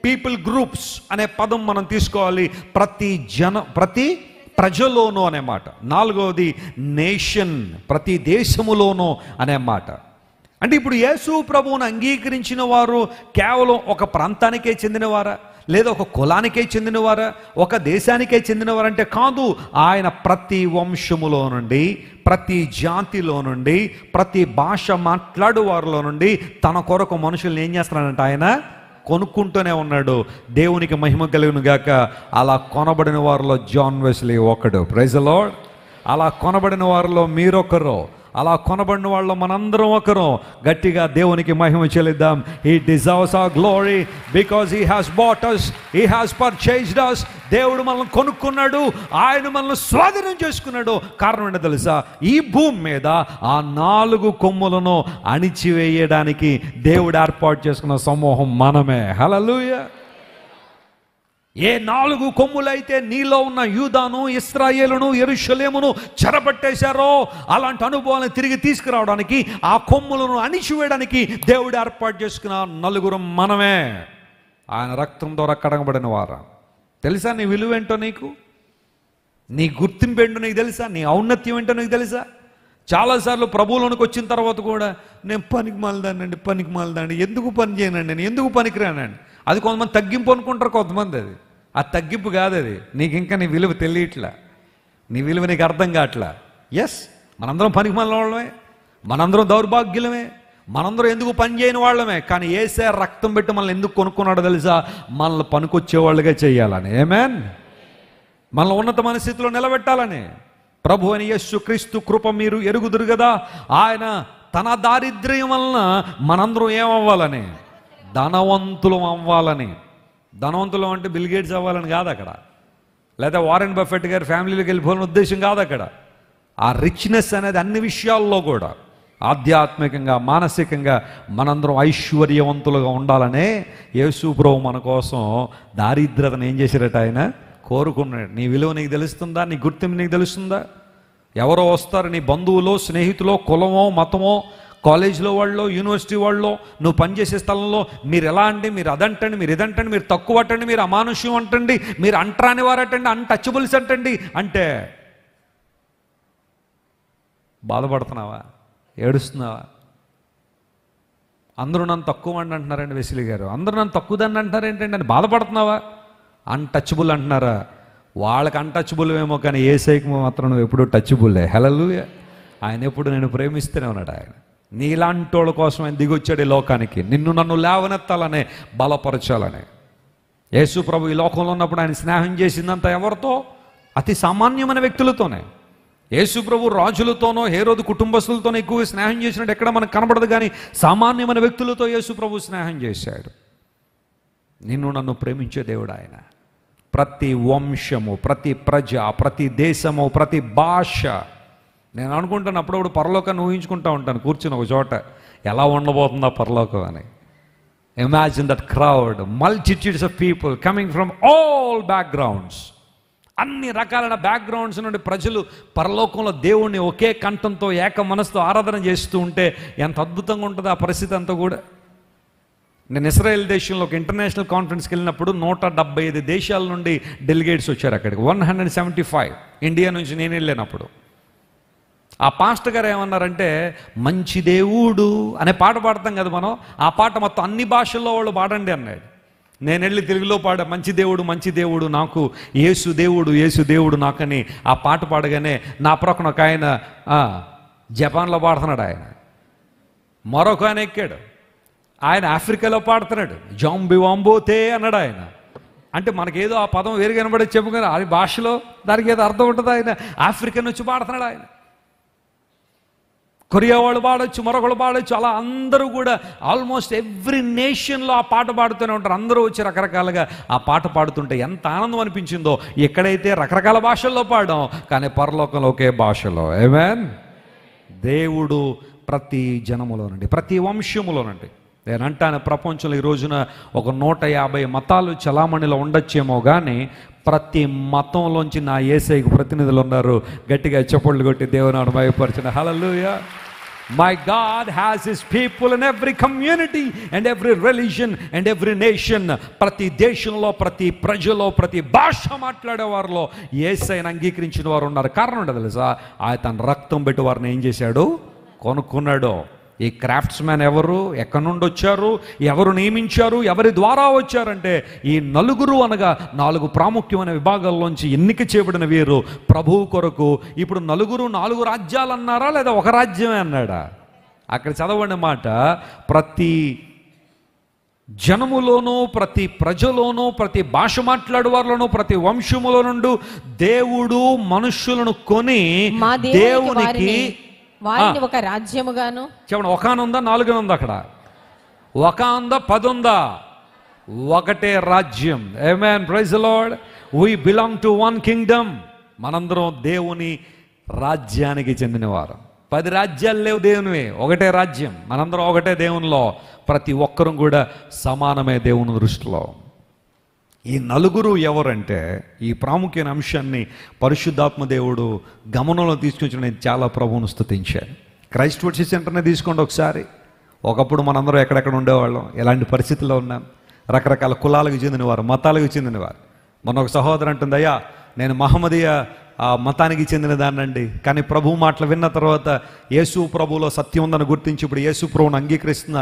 పీపుల్ గ్రూప్స్ అనే పదం మనం తీసుకోవాలి. ప్రతి ప్రజలోనూ అనే మాట. నాలుగవది నేషన్, ప్రతి దేశములోనూ అనే మాట. అంటే ఇప్పుడు యేసు ప్రభువును అంగీకరించిన వారు కేవలం ఒక ప్రాంతానికే చెందినవారా, లేదా ఒక కులానికే చెందినవారా, ఒక దేశానికే చెందినవారంటే కాదు. ఆయన ప్రతి వంశములో నుండి, ప్రతి జాతిలో నుండి, ప్రతి భాష మాట్లాడు వారిలో నుండి తన కొరకు మనుషుల్ని ఏం చేస్తున్నాడంటే ఆయన కొనుక్కుంటూనే ఉన్నాడు. దేవునికి మహిమ కలుగును గాక. అలా కొనబడిన వారిలో జాన్ వెస్లీ ఒకడు. Praise the Lord. అలా కొనబడిన వారిలో మీరొకరు. అలా కొనబడిన వాళ్ళు మనందరం ఒకరు. గట్టిగా దేవునికి మహిమ చెల్లిద్దాం. He deserves our glory because he has bought us, he has purchased us. దేవుడు మనల్ని కొనుక్కున్నాడు, ఆయన మనల్ని స్వాధీనం చేసుకున్నాడు. కారణం ఏంటో తెలుసా? ఈ భూమి మీద ఆ 4 కొమ్ములను అణిచివేయడానికి దేవుడు ఏర్పాటు చేసుకున్న సమూహం మనమే. హల్లెలూయా. ఏ 4 కొమ్ములైతే నీలో ఉన్న యూదాను, ఇశ్రాయేలును, యెరూషలేమును చెరపట్టేశారో, అలాంటి అనుభవాలను తిరిగి తీసుకురావడానికి, ఆ కొమ్ములను అణిచివేయడానికి దేవుడు ఏర్పాటు చేసుకున్న 4 మనమే. ఆయన రక్తం ద్వారా కడగబడిన వారా. తెలుసా నీ విలువ ఏంటో? నీ గుర్తింపు ఏంటో నీకు తెలుసా? నీ ఔన్నత్యం ఏంటో నీకు తెలుసా? చాలాసార్లు ప్రభువులోనికి వచ్చిన తర్వాత కూడా నేను పనికి మాలదానండి, ఎందుకు పని చేయనండి, నేను ఎందుకు పనికిరానండి. అది కొంతమంది తగ్గింపు అనుకుంటారు, కొంతమంది అది తగ్గింపు కాదు. అది నీకు ఇంకా నీ విలువ తెలియట్లా, నీ విలువ నీకు అర్థం కావట్లా. ఎస్, మనందరం పనికి మాలిన వాళ్ళమే, మనందరం దౌర్భాగ్యులమే, మనందరం ఎందుకు పని చేయని వాళ్ళమే. కానీ యేసే రక్తం పెట్టి మనల్ని ఎందుకు కొనుక్కున్నాడో తెలుసా? మనల్ని పనికొచ్చేవాళ్ళుగా చేయాలని. ఆమేన్. మనల్ని ఉన్నతమైన స్థితిలో నిలబెట్టాలని. ప్రభు అని యేసుక్రీస్తు కృప మీరు ఎరుగుదురు కదా. ఆయన తన దారిద్ర్యం వలన మనందరం ఏమవ్వాలని? ధనవంతులం అవ్వాలని. ధనవంతులం అంటే బిల్ గేట్స్ అవ్వాలని కాదు అక్కడ, లేదా వారెన్ బఫెట్ గారి ఫ్యామిలీలోకి వెళ్ళిపోవాలని ఉద్దేశం కాదు అక్కడ. ఆ రిచ్నెస్ అనేది అన్ని విషయాల్లో కూడా ఆధ్యాత్మికంగా, మానసికంగా మనందరం ఐశ్వర్యవంతులుగా ఉండాలనే యేసు ప్రభు మన కోసం దారిద్రతను ఏం చేశారట? ఆయన కోరుకున్నాడు. నీ విలువ నీకు తెలుస్తుందా? నీ గుర్తింపు నీకు తెలుస్తుందా? ఎవరో వస్తారు, నీ బంధువులో, స్నేహితులో, కులమో, మతమో, కాలేజీలో వాళ్ళు, యూనివర్సిటీ వాళ్ళు, నువ్వు పనిచేసే స్థలంలో మీరు ఎలా అంటే మీరు అదంటండి, మీరు ఇదంటండి, మీరు తక్కువ అట్టండి, మీరు అమానుష్యం అంటండి, మీరు అంటరాని వారటండి, అన్టచబుల్స్ అంటండి అంటే బాధపడుతున్నావా? ఏడుస్తున్నావా? అందరూ నన్ను తక్కువ అండి అంటున్నారండి వెసిలి గారు, అందరూ నన్ను తక్కువదండి అంటున్నారు ఏంటండి అని బాధపడుతున్నావా? అన్టచబుల్ అంటున్నారా? వాళ్ళకి అన్టచబుల్ ఏమో, కానీ యేసయ్యకి మాత్రం నువ్వు ఎప్పుడు టచబుల్లే. హల్లెలూయా. ఆయన ఎప్పుడు నేను ప్రేమిస్తూనే ఉన్నాడు. ఆయన నీలాంటి వాళ్ళ కోసం ఆయన దిగొచ్చాడు ఈ లోకానికి, నిన్ను నన్ను లేవనెత్తాలనే, బలపరచాలనే. యేసు ప్రభు ఈ లోకంలో ఉన్నప్పుడు ఆయన స్నేహం చేసిందంతా ఎవరితో? అతి సామాన్యమైన వ్యక్తులతోనే. యేసు ప్రభు రాజులతోనో, హేరోదు కుటుంబస్తులతోనో ఎక్కువ స్నేహం చేసినట్టు ఎక్కడ మనకు కనబడదు, కానీ సామాన్యమైన వ్యక్తులతో యేసు ప్రభు స్నేహం చేశాడు. నిన్ను నన్ను ప్రేమించే దేవుడు ఆయన. ప్రతి వంశము, ప్రతి ప్రజ, ప్రతి దేశము, ప్రతి భాష. నేను అనుకుంటాను అప్పుడప్పుడు పరలోకాన్ని ఊహించుకుంటూ ఉంటాను కూర్చుని ఒక చోట, ఎలా ఉండబోతుందా పరలోకం అని. Imagine that crowd, multitudes of people coming from all backgrounds. అన్ని రకాలైన బ్యాక్గ్రౌండ్స్ నుండి ప్రజలు పరలోకంలో దేవుణ్ణి ఒకే కంఠంతో ఏక మనసుతో ఆరాధన చేస్తూ ఉంటే ఎంత అద్భుతంగా ఉంటుంది ఆ పరిస్థితి అంతా కూడా. నేను ఇస్రాయేల్ దేశంలో ఒక ఇంటర్నేషనల్ కాన్ఫరెన్స్కి వెళ్ళినప్పుడు 175 దేశాల నుండి డెలిగేట్స్ వచ్చారు అక్కడికి. 175 ఇండియా నుంచి నేను వెళ్ళినప్పుడు. ఆ పాస్టర్ గారు ఏమన్నారంటే, మంచి దేవుడు అనే పాట పాడతాం కదా మనం, ఆ పాట మొత్తం అన్ని భాషల్లో వాళ్ళు పాడండి అన్నాడు. నేను వెళ్ళి తెలుగులో పాడా, మంచి దేవుడు మంచి దేవుడు నాకు యేసు దేవుడు యేసు దేవుడు నాకని ఆ పాట పాడగానే నా ప్రక్కన ఒక ఆయన జపాన్లో పాడుతున్నాడు, ఆయన మరొక ఆయన ఎక్కాడు, ఆయన ఆఫ్రికాలో పాడుతున్నాడు, జాంబి వాంబోతే అన్నాడు ఆయన. అంటే మనకేదో ఆ పదం వేరు కనబడే చెప్పుకొని అది భాషలో దానికి ఏదో అర్థం ఉంటుంది. ఆయన ఆఫ్రికా నుంచి పాడుతున్నాడు, ఆయన కొరియా వాళ్ళు పాడొచ్చు, మరొకళ్ళు పాడొచ్చు, అలా అందరూ కూడా ఆల్మోస్ట్ ఎవ్రీ నేషన్లో ఆ పాట పాడుతూనే ఉంటారు. అందరూ వచ్చి రకరకాలుగా ఆ పాట పాడుతుంటే ఎంత ఆనందం అనిపించిందో. ఎక్కడైతే రకరకాల భాషల్లో పాడాం, కానీ పరలోకంలో ఒకే భాషలో. ఆమేన్. దేవుడు ప్రతి జనములోనండి, ప్రతి వంశములోనండి. నేను అంటాను, ప్రపంచంలో ఈ రోజున ఒక 150 మతాలు చలామణిలో ఉండొచ్చేమో కానీ ప్రతి మతంలోంచి నా యేసయ్యకు ప్రతినిధులు ఉన్నారు. గట్టిగా చప్పట్లు కొట్టి దేవుని మహిమపరచిన హల్లెలూయా. My God has his people in every community and every religion and every nation. ప్రతి దేశంలో, ప్రతి ప్రజలో, ప్రతి భాష మాట్లాడేవారిలో యేసయ్యను అంగీకరించిన వారు ఉన్నారు. కారణం ఉండదు తెలుసా, ఆయన తన రక్తం పెట్టి వారిని ఏం చేశాడు, కొనుక్కున్నాడు. ఈ క్రాఫ్ట్స్ మ్యాన్ ఎవరు, ఎక్కడి నుండి వచ్చారు, ఎవరు నియమించారు, ఎవరి ద్వారా వచ్చారంటే ఈ నలుగురు, అనగా 4 ప్రాముఖ్యమైన విభాగాల్లోంచి ఎన్నిక చేయబడిన వీరు ప్రభువు కొరకు. ఇప్పుడు నలుగురు 4 రాజ్యాలు అన్నారా లేదా ఒక రాజ్యమే అన్నాడా? అక్కడ చదవండి మాట, ప్రతి జనములోనూ, ప్రతి ప్రజలోనూ, ప్రతి భాష మాట్లాడే వారిలోనూ, ప్రతి వంశములో నుండి దేవుడు మనుష్యులను కొని దేవునికి వారిని ఒక రాజ్యముగాను. చెప్పండి, ఒక ఉందా 4 ఉందా? అక్కడ ఒక ఉందా 10 ఉందా? ఒకటే రాజ్యం. Amen. Praise the Lord. We belong to one kingdom. మనందరం దేవుని రాజ్యానికి చెందినవారు. 10 రాజ్యాలు లేవు దేవునివి, ఒకటే రాజ్యం. మనందరం ఒకటే దేవునిలో, ప్రతి ఒక్కరూ కూడా సమానమే దేవుని దృష్టిలో. ఈ నలుగురు ఎవరంటే ఈ ప్రాముఖ్యమైన అంశాన్ని పరిశుద్ధాత్మ దేవుడు గమనంలో తీసుకొచ్చిన నేను చాలా ప్రభువును స్తుతించాను. క్రైస్ట్ వర్షి సెంటర్నే తీసుకోండి ఒకసారి. ఒకప్పుడు మనందరం ఎక్కడెక్కడ ఉండేవాళ్ళం, ఎలాంటి పరిస్థితుల్లో ఉన్నాం, రకరకాల కులాలకు చెందినవారు, మతాలకు చెందినవారు. మొన్న ఒక సహోదరు అంటుంది, అయ్యా నేను మహమ్మదీయ మతానికి చెందిన దాన్నండి, కానీ ప్రభు మాటలు విన్న తర్వాత యేసు ప్రభులో సత్యం ఉందని గుర్తించి ఇప్పుడు యేసు ప్రభువును అంగీకరిస్తున్నా.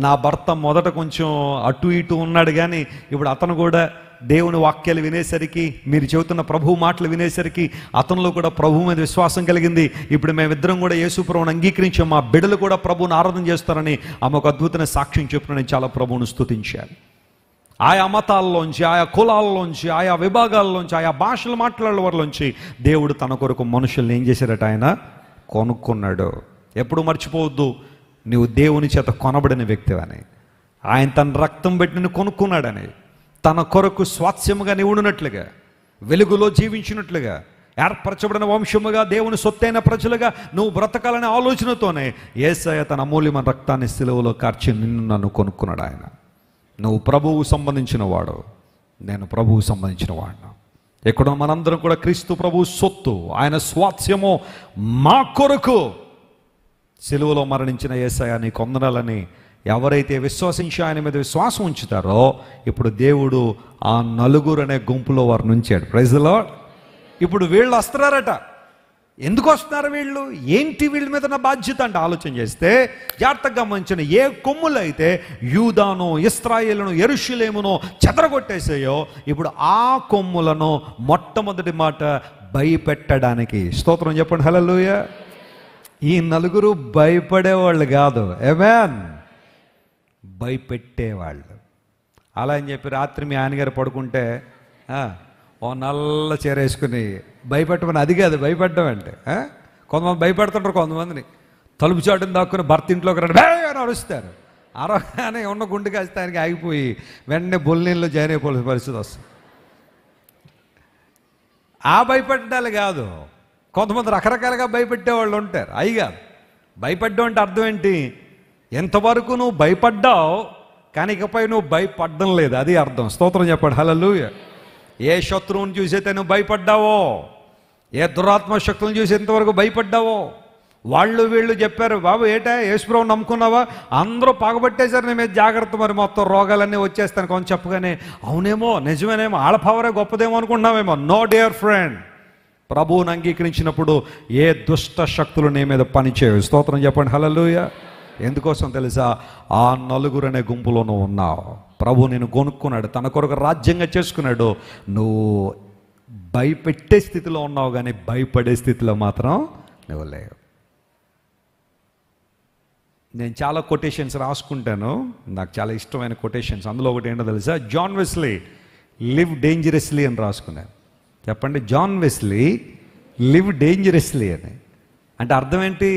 నా భర్త మొదట కొంచెం అటు ఇటు ఉన్నాడు, కానీ ఇప్పుడు అతను కూడా దేవుని వాక్యాలు వినేసరికి, మీరు చెబుతున్న ప్రభు మాటలు వినేసరికి అతనిలో కూడా ప్రభు మీద విశ్వాసం కలిగింది. ఇప్పుడు మేమిద్దరం కూడా యేసు ప్రభువును అంగీకరించాం, మా బిడ్డలు కూడా ప్రభువుని ఆరాధన చేస్తారని ఆమె ఒక అద్భుతమైన సాక్ష్యం చెప్పిన నేను చాలా ప్రభువును స్తుతించాను. ఆయా మతాల్లోంచి, ఆయా కులాల్లోంచి, ఆయా విభాగాల్లోంచి, ఆయా భాషలు మాట్లాడే వారిలోంచి దేవుడు తన కొరకు మనుషుల్ని ఏం చేశాడట, ఆయన కొనుక్కున్నాడు. ఎప్పుడు మర్చిపోవద్దు, నువ్వు దేవుని చేత కొనబడిన వ్యక్తివని. ఆయన తన రక్తం పెట్టి నిన్ను కొనుక్కున్నాడని, తన కొరకు స్వాస్యముగా నీవు ఉన్నట్లుగా, వెలుగులో జీవించినట్లుగా, ఏర్పరచబడిన వంశముగా, దేవుని సొత్తైన ప్రజలుగా నువ్వు బ్రతకాలనే ఆలోచనతోనే యేసయ్య తన అమూల్యమైన రక్తాన్ని సిలువలో కార్చి నిన్ను నన్ను కొనుక్కున్నాడు. ఆయన నువ్వు ప్రభువు సంబంధించిన వాడు, నేను ప్రభువు సంబంధించిన వాడిను. ఎక్కడో మనందరం కూడా క్రీస్తు ప్రభువు సొత్తు, ఆయన స్వాస్యము మా కొరకు సిలువలో మరణించిన యేసయ్య నీ కొందనాలని ఎవరైతే విశ్వసించి ఆయన మీద విశ్వాసం ఉంచుతారో ఇప్పుడు దేవుడు ఆ నలుగురు అనే గుంపులో వారిని ఉంచాడు. Praise the Lord. ఇప్పుడు వీళ్ళు వస్తున్నారట. ఎందుకు వస్తున్నారు వీళ్ళు, ఏంటి వీళ్ళ మీద నా బాధ్యత అంటే ఆలోచన చేస్తే జాగ్రత్తగా గమనించిన, ఏ కొమ్ములు అయితే యూదాను, ఇశ్రాయేలును, యెరూషలేమును చెదరగొట్టేసాయో ఇప్పుడు ఆ కొమ్ములను మొట్టమొదటి మాట భయపెట్టడానికి. స్తోత్రం చెప్పండి హల్లెలూయా. ఈ నలుగురు భయపడేవాళ్ళు కాదు, ఆమేన్, భయపెట్టేవాళ్ళు. అలా అని చెప్పి రాత్రి మీ ఆయనగారు పడుకుంటే ఓ నల్ల చీరేసుకుని భయపెట్టమని, అది కాదు భయపెట్టడం అంటే. కొంతమంది భయపెడుతుంటారు, కొంతమందిని తలుపు చాటుని దాక్కుని భర్త ఇంట్లోకి రండి అని అరుస్తారు. అరవగానే ఉన్న గుండె కాస్తే ఆయనకి ఆగిపోయి వెంటనే బొల్లీల్లో జాయిన్ అయిపోలే పరిస్థితి వస్తుంది. ఆ భయపెట్టాలి కాదు. కొంతమంది రకరకాలుగా భయపెట్టేవాళ్ళు ఉంటారు. అయి కాదు. భయపడ్డం అంటే అర్థం ఏంటి? ఎంతవరకు నువ్వు భయపడ్డావు కానీ ఇకపై నువ్వు భయపడ్డం లేదు, అది అర్థం. స్తోత్రం చెప్పండి. హల్లెలూయా. ఏ శత్రువుని చూసైతే నువ్వు భయపడ్డావో, ఏ దురాత్మ శక్తులను చూసి ఎంతవరకు భయపడ్డావో, వాళ్ళు వీళ్ళు చెప్పారు, బాబు ఏటా యేసుప్రభువుని నమ్ముకున్నావా, అందరూ పగబట్టేశారు నీ మీద, జాగ్రత్త, మరి మొత్తం రోగాలన్నీ వచ్చేస్తాను కొంచెం చెప్పగానే అవునేమో నిజమేనేమో వాళ్ళ పవరే గొప్పదేమో అనుకుంటున్నామేమో. నో డియర్ ఫ్రెండ్, ప్రభువుని అంగీకరించినప్పుడు ఏ దుష్ట శక్తులు నీ మీద పనిచేయవు. స్తోత్రం చెప్పండి. హల్లెలూయా. ఎందుకోసం తెలుసా? ఆ నలుగురు అనే గుంపులో నువ్వు ఉన్నావు. ప్రభు నేను కొనుక్కున్నాడు, తన కొరకు రాజ్యంగా చేసుకున్నాడు. నువ్వు భయపెట్టే స్థితిలో ఉన్నావు కానీ భయపడే స్థితిలో మాత్రం నువ్వు లేవు. నేను చాలా కొటేషన్స్ రాసుకుంటాను, నాకు చాలా ఇష్టమైన కొటేషన్స్. అందులో ఒకటి ఏంటో తెలుసా? జాన్ వెస్లీ లివ్ డేంజరస్లీ అని రాసుకున్నాను. చెప్పండి, జాన్ వెస్లీ లివ్ డేంజరస్లీ అని. అంటే అర్థం ఏంటి?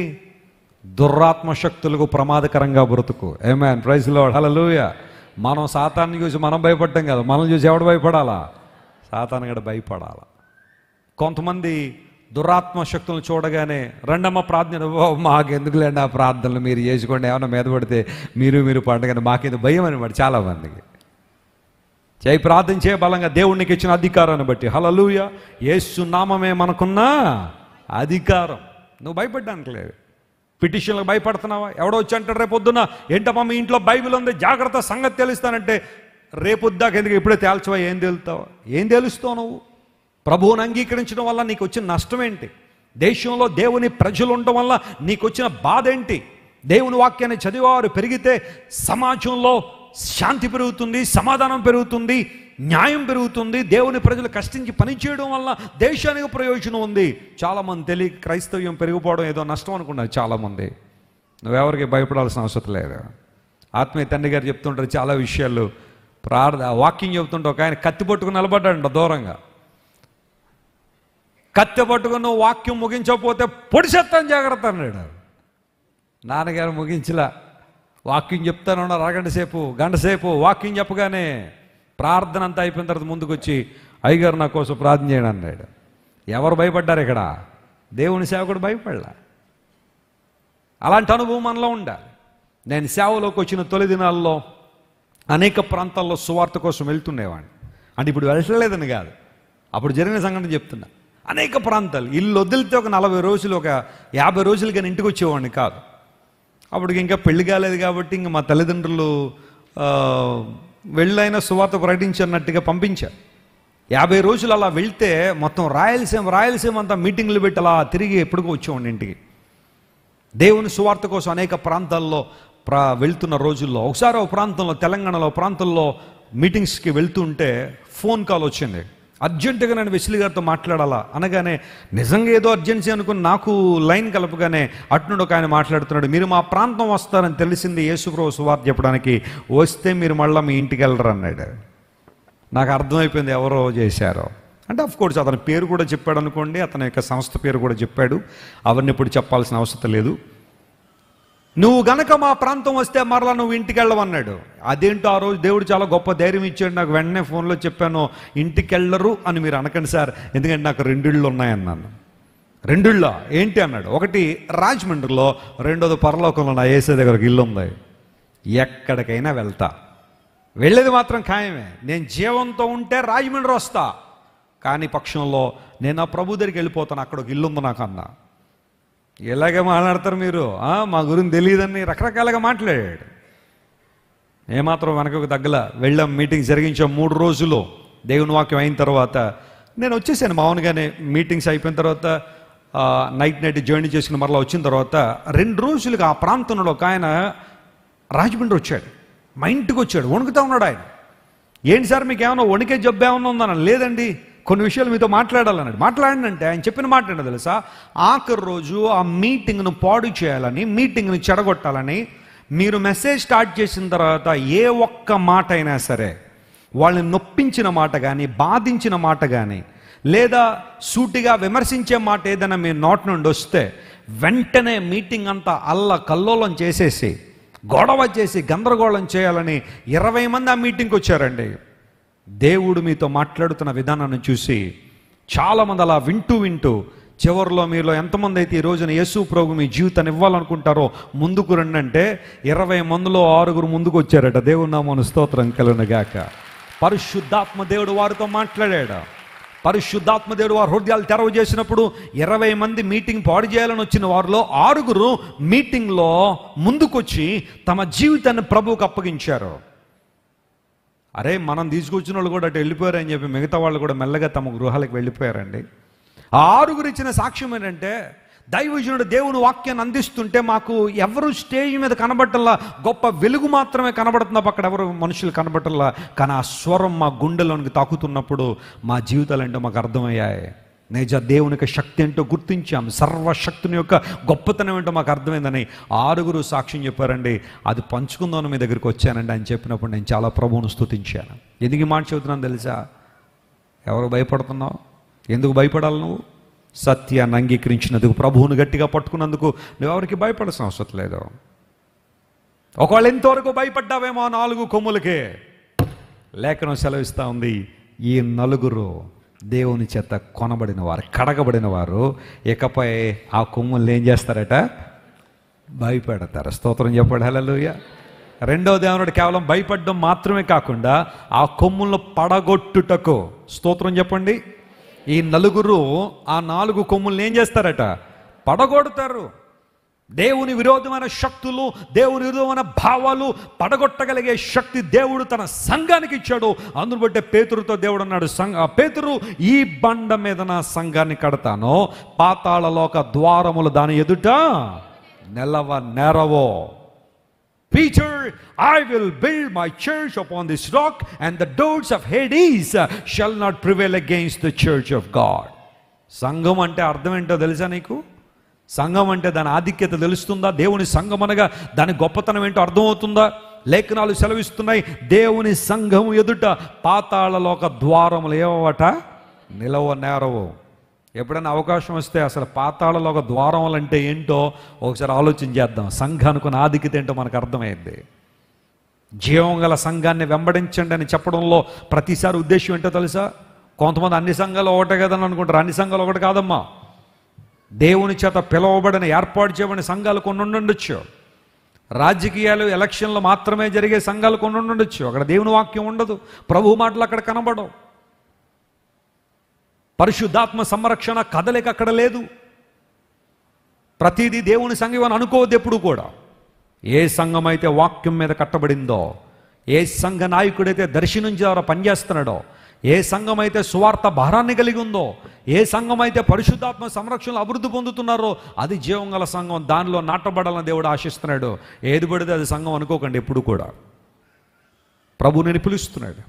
దురాత్మ శక్తులకు ప్రమాదకరంగా బ్రతుకు. Amen. Praise the Lord. Hallelujah. మనం సాతాన్ని చూసి మనం భయపడ్డాం కదా, మనం చూసి ఎవడు భయపడాలా? సాతాను కూడా భయపడాలా. కొంతమంది దురాత్మ శక్తులను చూడగానే రెండమ్మ ప్రార్థన, మాకెందుకులేండి ఆ ప్రార్థనలు, మీరు చేసుకోండి, ఏమైనా మీద పడితే మీరు పండగని, మాకెందుకు భయం అనమాట చాలామందికి. చేయి ప్రార్థన చేయ బలంగా దేవునికి ఇచ్చిన అధికారాన్ని బట్టి. హల్లెలూయా. యేసు నామమే మనకున్న అధికారం. నువ్వు భయపడ్డానికి లేదు. పిటిషన్లకు భయపడుతున్నావా? ఎవడో వచ్చి అంటాడు రేపొద్దున, ఏంటమ్మా మీ ఇంట్లో బైబిల్ ఉంది, జాగ్రత్త, సంగతి తెలుస్తానంటే రేపొద్దాక ఎందుకు, ఇప్పుడే తేల్చవా? ఏం తేలుతావా? ఏం తెలుస్తావు నువ్వు? ప్రభువుని అంగీకరించడం వల్ల నీకు వచ్చిన నష్టం ఏంటి? దేశంలో దేవుని ప్రజలు ఉండడం వల్ల నీకు వచ్చిన బాధ ఏంటి? దేవుని వాక్యాన్ని చదివేవారు పెరిగితే సమాజంలో శాంతి పెరుగుతుంది, సమాధానం పెరుగుతుంది, న్యాయం పెరుగుతుంది. దేవుని ప్రజలు కష్టించి పనిచేయడం వల్ల దేశానికి ప్రయోజనం ఉంది. చాలామంది తెలియక క్రైస్తవ్యం పెరిగిపోవడం ఏదో నష్టం అనుకున్నారు చాలామంది. నువ్వెవరికి భయపడాల్సిన అవసరం లేదు. ఆత్మీయ తండ్రి గారు చెప్తుంటారు చాలా విషయాలు. వాక్యం చెప్తుంటే ఒక ఆయన కత్తి పట్టుకుని నిలబడ్డాడంట దూరంగా. కత్తి పట్టుకుని నువ్వు వాక్యం ముగించకపోతే పొడిసేస్తాను జాగ్రత్త అన్నాడు. నాన్నగారు ముగించలా, వాక్యం చెప్తాను గంట సేపు వాక్యం చెప్పగానే ప్రార్థన అంతా అయిపోయిన తర్వాత ముందుకు వచ్చి, అయ్యగారు నా కోసం ప్రార్థన చేయడం అన్నాడు. ఎవరు భయపడ్డారు ఇక్కడ? దేవుని సేవకుడు భయపడలా. అలాంటి అనుభవం మనలో ఉండాలి. నేను సేవలోకి వచ్చిన తొలి దినాల్లో అనేక ప్రాంతాల్లో సువార్త కోసం వెళ్తుండేవాడిని. అంటే ఇప్పుడు వెళ్ళలేదని కాదు, అప్పుడు జరిగిన సంఘటన చెప్తున్నా. అనేక ప్రాంతాలు ఇల్లు వదిలితే ఒక 40 రోజులు, ఒక 50 రోజులు కానీ ఇంటికి వచ్చేవాడిని కాదు. అప్పటికి ఇంకా పెళ్లి కాలేదు కాబట్టి ఇంక మా తల్లిదండ్రులు వెళ్ళైనా సువార్త ప్రకటించన్నట్టుగా పంపించారు. 50 రోజులు అలా వెళ్తే మొత్తం రాయలసీమ అంతా మీటింగ్లు పెట్టి అలా తిరిగి ఎప్పుడుకో వచ్చేవాడిని ఇంటికి. దేవుని సువార్త కోసం అనేక ప్రాంతాల్లో వెళ్తున్న రోజుల్లో ఒకసారి ఒక ప్రాంతంలో, తెలంగాణలో ప్రాంతంలో మీటింగ్స్కి వెళ్తుంటే ఫోన్ కాల్ వచ్చింది. అర్జెంటుగా నేను వెస్లీ గారితో మాట్లాడాలా అనగానే నిజంగా ఏదో అర్జెన్సీ అనుకుని నాకు లైన్ కలపగానే అట్నుండి ఒక ఆయన మాట్లాడుతున్నాడు, మీరు మా ప్రాంతం వస్తారని తెలిసింది యేసుప్రభు సువార్త చెప్పడానికి, వస్తే మీరు మళ్ళీ మీ ఇంటికి వెళ్ళరు అన్నాడు. నాకు అర్థమైపోయింది ఎవరో చేశారో. అంటే అఫ్కోర్స్ అతని పేరు కూడా చెప్పాడు అనుకోండి, అతని యొక్క సంస్థ పేరు కూడా చెప్పాడు. అవన్నీ ఇప్పుడు చెప్పాల్సిన అవసరం లేదు. నువ్వు గనక మా ప్రాంతం వస్తే మరలా నువ్వు ఇంటికి వెళ్ళవన్నాడు. అదేంటో ఆ రోజు దేవుడు చాలా గొప్ప ధైర్యం ఇచ్చాడు. నాకు వెంటనే ఫోన్లో చెప్పాను, ఇంటికి వెళ్ళరు అని మీరు అనకండి సార్, ఎందుకంటే నాకు 2 ఇళ్ళు ఉన్నాయన్నాను. 2 ఇళ్ళ ఏంటి అన్నాడు. ఒకటి రాజమండ్రిలో, రెండోది పరలోకంలో నా యేసే దగ్గర ఒక ఇల్లు ఉంది. ఎక్కడికైనా వెళ్తా, వెళ్ళేది మాత్రం ఖాయమే. నేను జీవంతో ఉంటే రాజమండ్రి వస్తా, కానీ పక్షంలో నేను ఆ ప్రభు దగ్గరికి వెళ్ళిపోతాను, అక్కడ ఒక ఇల్లు ఉంది నాకు అన్నా. ఎలాగే మాట్లాడతారు మీరు, మా గురించి తెలియదని రకరకాలుగా మాట్లాడాడు. ఏమాత్రం వెనకకు తగ్గల. వెళ్ళాం, మీటింగ్ జరిగించాం. 3 రోజులు దేవుని వాక్యం అయిన తర్వాత నేను వచ్చేసాను మామూలుగానే. మీటింగ్స్ అయిపోయిన తర్వాత నైట్ జర్నీ చేసుకుని మరలా వచ్చిన తర్వాత 2 రోజులుగా ఆ ప్రాంతంలో ఒక ఆయన రాజమండ్రి వచ్చాడు. మా ఇంటికి వచ్చాడు, వణుకుతా ఉన్నాడు ఆయన. ఏంటి సార్ మీకు ఏమన్నా వణికే జబ్బు ఏమన్నా ఉందన్నాను. లేదండి, కొన్ని విషయాలు మీతో మాట్లాడాలన్నాడు. మాట్లాడినంటే ఆయన చెప్పిన మాట ఏంటో తెలుసా? ఆఖరి రోజు ఆ మీటింగ్ను పాడు చేయాలని, మీటింగ్ను చెడగొట్టాలని మీరు మెసేజ్ స్టార్ట్ చేసిన తర్వాత ఏ ఒక్క మాట అయినా సరే, వాళ్ళని నొప్పించిన మాట కానీ, బాధించిన మాట కానీ, లేదా సూటిగా విమర్శించే మాట ఏదైనా మీ నోటి నుండి వస్తే వెంటనే మీటింగ్ అంతా కల్లోలం చేసేసి, గొడవ చేసి, గందరగోళం చేయాలని 20 మంది ఆ మీటింగ్కి వచ్చారండి. దేవుడు మీతో మాట్లాడుతున్న విధానాన్ని చూసి చాలామంది అలా వింటూ వింటూ చివరిలో మీలో ఎంతమంది అయితే ఈ రోజున యేసు ప్రభు మీ జీవితాన్ని ఇవ్వాలనుకుంటారో ముందుకు రండి అంటే 20 మందిలో 6 ముందుకు వచ్చారట. దేవుని నామమున స్తోత్రం కలుగునుగాక. పరిశుద్ధాత్మ దేవుడు వారితో మాట్లాడాడు. పరిశుద్ధాత్మ దేవుడు వారి హృదయాలు తెరవ చేసినప్పుడు 20 మంది మీటింగ్ పాడు చేయాలని వచ్చిన వారిలో 6 మీటింగ్లో ముందుకొచ్చి తమ జీవితాన్ని ప్రభువుకు అప్పగించారు. అరే, మనం తీసుకొచ్చిన వాళ్ళు కూడా అటు వెళ్ళిపోయారని చెప్పి మిగతా వాళ్ళు కూడా మెల్లగా తమ గృహాలకు వెళ్ళిపోయారండి. ఆ 6 ఇచ్చిన సాక్ష్యం ఏంటంటే, దైవజనుడు దేవుని వాక్యాన్ని అందిస్తుంటే మాకు ఎవరు స్టేజ్ మీద కనబడటంలా, గొప్ప వెలుగు మాత్రమే కనబడుతున్నా, అక్కడ ఎవరు మనుషులు కనబడటంలా, కానీ ఆ స్వరం మా గుండెలోనికి తాకుతున్నప్పుడు మా జీవితాలు ఏంటో మాకు అర్థమయ్యాయి. నిజ దేవుని యొక్క శక్తి ఏంటో గుర్తించాం, సర్వశక్తుని యొక్క గొప్పతనం ఏంటో మాకు అర్థమైందని 6 సాక్ష్యం చెప్పారండి. అది పంచుకుందామని మీ దగ్గరికి వచ్చానండి అని చెప్పినప్పుడు నేను చాలా ప్రభువును స్తుతించాను. ఎందుకు ఈ మాట చెబుతున్నాను తెలుసా? ఎవరు భయపడుతున్నావు? ఎందుకు భయపడాలి? నువ్వు సత్యాన్ని అంగీకరించినందుకు, ప్రభువును గట్టిగా పట్టుకున్నందుకు నువ్వు ఎవరికి భయపడాల్సిన అవసరం లేదు. ఒకవేళ ఎంతవరకు భయపడ్డావేమో 4 కొమ్ములకే, లేఖనం సెలవిస్తూ ఉంది, ఈ 4 దేవుని చేత కొనబడిన వారు, కడగబడిన వారు ఇకపై ఆ కొమ్ముల్ని ఏం చేస్తారట? భయపెడతారు. స్తోత్రం చెప్పాడు. హల్లెలూయా. రెండవది ఏమన్నాడు? కేవలం భయపడడం మాత్రమే కాకుండా ఆ కొమ్ములను పడగొట్టుటకు. స్తోత్రం చెప్పండి. ఈ 4 ఆ 4 కొమ్ముల్ని ఏం చేస్తారట? పడగొడతారు. దేవుని విరోధమైన శక్తులు, దేవుని విరోధమైన భావాలు పడగొట్టగలిగే శక్తి దేవుడు తన సంఘానికి ఇచ్చాడు. అందును బట్టే పేతురుతో దేవుడు అన్నాడు, పేతురు, ఈ బండ మీద నా సంఘాన్ని కడతాను, పాతాళలోక ద్వారములు దాని ఎదుట నెరవో. Peter, I will build my church upon this rock, and the doors of Hades shall not prevail against the church of God. సంఘం అంటే అర్థం ఏంటో తెలుసా నీకు? సంఘం అంటే దాని ఆధిక్యత తెలుస్తుందా? దేవుని సంఘం అనగా దాని గొప్పతనం ఏంటో అర్థమవుతుందా? లేఖనాలు సెలవిస్తున్నాయి, దేవుని సంఘం ఎదుట పాతాళలోక ద్వారములు ఏవట? నిలవనేరవు. ఎప్పుడైనా అవకాశం వస్తే అసలు పాతాళలోక ద్వారములు అంటే ఏంటో ఒకసారి ఆలోచన చేద్దాం. సంఘానికి ఆధిక్యత ఏంటో మనకు అర్థమైంది. జీవం గల సంఘాన్ని వెంబడించండి అని చెప్పడంలో ప్రతిసారి ఉద్దేశం ఏంటో తెలుసా? కొంతమంది అన్ని సంఘాలు ఒకటే కదని అనుకుంటారు. అన్ని సంఘాలు ఒకటి కాదమ్మా. దేవుని చేత పిలువబడిన, ఏర్పాటు చేయబడిన సంఘాలు కొన్ని ఉండొచ్చు. రాజకీయాలు, ఎలక్షన్లు మాత్రమే జరిగే సంఘాలు కొన్ని ఉండొచ్చు. అక్కడ దేవుని వాక్యం ఉండదు, ప్రభు మాటలు అక్కడ కనబడవు, పరిశుద్ధాత్మ సంరక్షణ కదలిక అక్కడ లేదు. ప్రతిదీ దేవుని సంఘం అని అనుకోవద్దు ఎప్పుడు కూడా. ఏ సంఘం అయితే వాక్యం మీద కట్టబడిందో, ఏ సంఘ నాయకుడైతే దర్శనం ద్వారా పనిచేస్తున్నాడో, ఏ సంఘం అయితే సువార్త భారాన్ని కలిగి ఉందో, ఏ సంఘం అయితే పరిశుద్ధాత్మ సంరక్షణలో అభివృద్ధి పొందుతున్నారో అది జీవం గల సంఘం. దానిలో నాటబడాలని దేవుడు ఆశిస్తున్నాడు. ఏది పడితే అది సంఘం అనుకోకండి ఎప్పుడు కూడా. ప్రభు నేను పిలుస్తున్నాడు.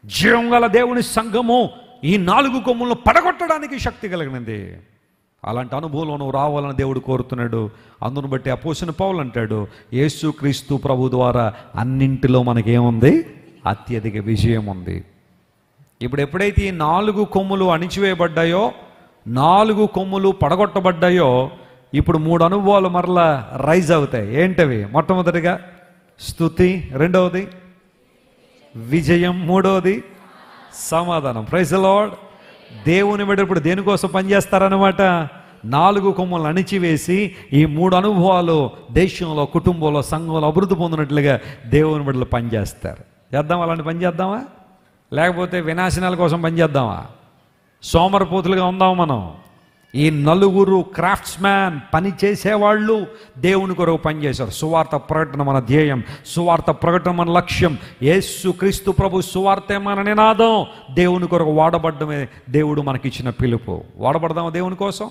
జీవం గల దేవుని సంఘము ఈ 4 కొమ్ములను పడగొట్టడానికి శక్తి కలిగినది. అలాంటి అనుభవంలో నువ్వు రావాలని దేవుడు కోరుతున్నాడు. అందును బట్టి అపోస్తలుడైన పౌలు అంటాడు, యేసుక్రీస్తు ప్రభు ద్వారా అన్నింటిలో మనకేముంది? అత్యధిక విజయం ఉంది. ఇప్పుడు ఎప్పుడైతే ఈ 4 కొమ్ములు అణిచివేయబడ్డాయో, 4 కొమ్ములు పడగొట్టబడ్డాయో, ఇప్పుడు 3 అనుభవాలు మరలా రైజ్ అవుతాయి. ఏంటవి? మొట్టమొదటిగా స్తుతి, రెండవది విజయం, మూడవది సమాధానం. Praise the Lord. దేవుని బిడ్డలు ఇప్పుడు దేనికోసం పనిచేస్తారనమాట? 4 కొమ్ములను అణిచివేసి ఈ 3 అనుభవాలు దేశంలో, కుటుంబంలో, సంఘంలో అభివృద్ధి పొందినట్లుగా దేవుని బిడ్డలు పనిచేస్తారు. చేద్దాం, అలాంటి పని చేద్దామా? లేకపోతే వినాశనాల కోసం పనిచేద్దామా? సోమరపోతులుగా ఉందాం మనం. ఈ 4 క్రాఫ్ట్స్ మ్యాన్, పని చేసేవాళ్ళు దేవుని కొరకు పనిచేశారు. సువార్త ప్రకటన మన ధ్యేయం, సువార్త ప్రకటన మన లక్ష్యం. యేసు క్రీస్తు ప్రభు సువార్తే మన నినాదం. దేవుని కొరకు వాడబడ్డమే దేవుడు మనకిచ్చిన పిలుపు. వాడబడదామా దేవుని కోసం?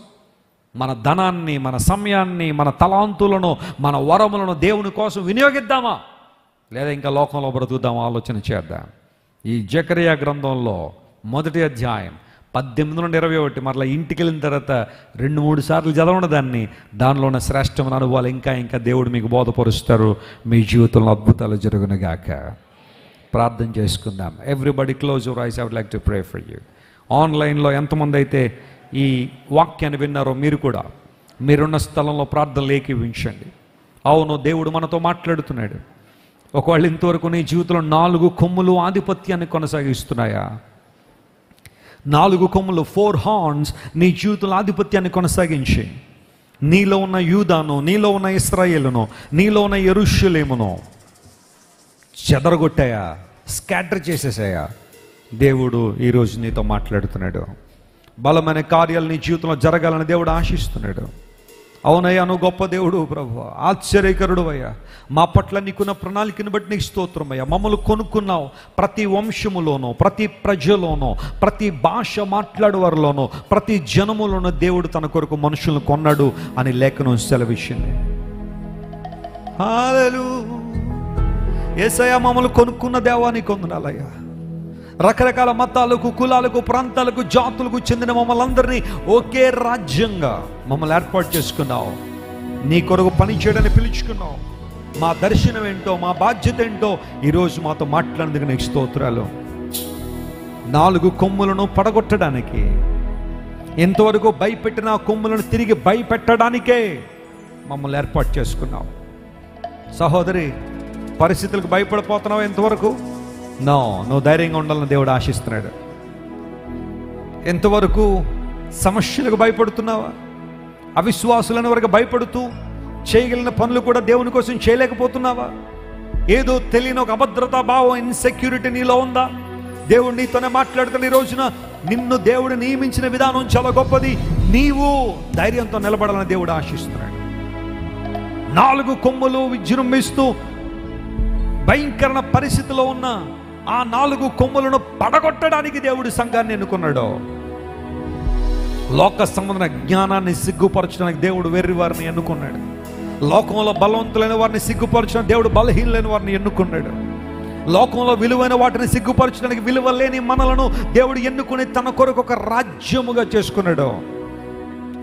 మన ధనాన్ని, మన సమయాన్ని, మన తలాంతులను, మన వరములను దేవుని కోసం వినియోగిద్దామా? లేదా ఇంకా లోకంలో బ్రతుకుదామా? ఆలోచన చేద్దాం. ఈ జకరియా గ్రంథంలో 1వ అధ్యాయం 18 నుండి 21 మరలా ఇంటికి వెళ్ళిన తర్వాత 2-3 సార్లు చదవండి దాన్ని. దానిలో ఉన్న శ్రేష్టమైన అనుభవాలు ఇంకా దేవుడు మీకు బోధపరుస్తారు. మీ జీవితంలో అద్భుతాలు జరుగునుగాక. ప్రార్థన చేసుకుందాం. Everybody close your eyes. I would like to pray for you. ఆన్లైన్లో ఎంతమంది అయితే ఈ వాక్యాన్ని విన్నారో మీరు కూడా మీరున్న స్థలంలో ప్రార్థనలు ఏకీవించండి. అవును, దేవుడు మనతో మాట్లాడుతున్నాడు. ఒకవేళ ఇంతవరకు నీ జీవితంలో 4 కొమ్ములు ఆధిపత్యాన్ని కొనసాగిస్తున్నాయా? 4 కొమ్ములు, 4 హార్న్స్ నీ జీవితంలో ఆధిపత్యాన్ని కొనసాగించి నీలో ఉన్న యూదాను, నీలో ఉన్న ఇశ్రాయేలును, నీలో ఉన్న యెరూషలేమును చెదరగొట్టాయా, స్కాటర్ చేసేసాయా? దేవుడు ఈరోజు నీతో మాట్లాడుతున్నాడు. బలమైన కార్యాలు నీ జీవితంలో జరగాలని దేవుడు ఆశిస్తున్నాడు. అవునయ్యా, నువ్వు గొప్ప దేవుడు ప్రభువా, ఆశ్చర్యకరుడు అయ్యా. మా పట్ల నీకున్న ప్రణాళికను బట్టి నీకు స్తోత్రం అయ్యా. మమ్మల్ని కొనుక్కున్నావు. ప్రతి వంశములోనూ, ప్రతి ప్రజలోనూ, ప్రతి భాష మాట్లాడేవారిలోనూ, ప్రతి జనములోనూ దేవుడు తన కొరకు మనుషులను కొన్నాడు అని లేఖనం సెలవిచ్చింది. హల్లెలూయా. యేసయ్యా, మమ్మల్ని కొనుక్కున్న దేవానికి వందనాలయ్యా. రకరకాల మతాలకు, కులాలకు, ప్రాంతాలకు, జాతులకు చెందిన మమ్మల్ని అందరినీ ఒకే రాజ్యంగా మమ్మల్ని ఏర్పాటు చేసుకున్నావు. నీ కొరకు పని చేయడానికి పిలుచుకున్నావు. మా దర్శనం ఏంటో, మా బాధ్యత ఏంటో ఈరోజు మాతో మాట్లాడేందుకు నీకు స్తోత్రాలు. 4 కొమ్ములను పడగొట్టడానికి, ఇంతవరకు భయపెట్టిన కొమ్ములను తిరిగి భయపెట్టడానికే మమ్మల్ని ఏర్పాటు చేసుకున్నావు. సహోదరి, పరిస్థితులకు భయపడిపోతున్నావు ఇంతవరకు? నువ్వు ధైర్యంగా ఉండాలని దేవుడు ఆశిస్తున్నాడు. ఎంతవరకు సమస్యలకు భయపడుతున్నావా? అవిశ్వాసులని వరకు భయపడుతూ చేయగలిగిన పనులు కూడా దేవుని కోసం చేయలేకపోతున్నావా? ఏదో తెలియని ఒక అభద్రతా భావం, ఇన్సెక్యూరిటీ నీలో ఉందా? దేవుడు నీతోనే మాట్లాడుతున్న ఈ రోజున నిన్ను దేవుడు నియమించిన విధానం చాలా గొప్పది. నీవు ధైర్యంతో నిలబడాలని దేవుడు ఆశిస్తున్నాడు. 4 కొమ్ములు విజృంభిస్తూ భయంకర పరిస్థితిలో ఉన్న ఆ 4 కొమ్ములను పడగొట్టడానికి దేవుడు సంఘాన్ని ఎన్నుకున్నాడు. లోక సంబంధమైన జ్ఞానాన్ని సిగ్గుపరచడానికి దేవుడు వెర్రి వారిని ఎన్నుకున్నాడు. లోకంలో బలవంతులైన వారిని సిగ్గుపరచడానికి దేవుడు బలహీనులైన వారిని ఎన్నుకున్నాడు. లోకంలో విలువైన వాటిని సిగ్గుపరచడానికి విలువ లేని మనలను దేవుడు ఎన్నుకుని తన కొరకు ఒక రాజ్యముగా చేసుకున్నాడు.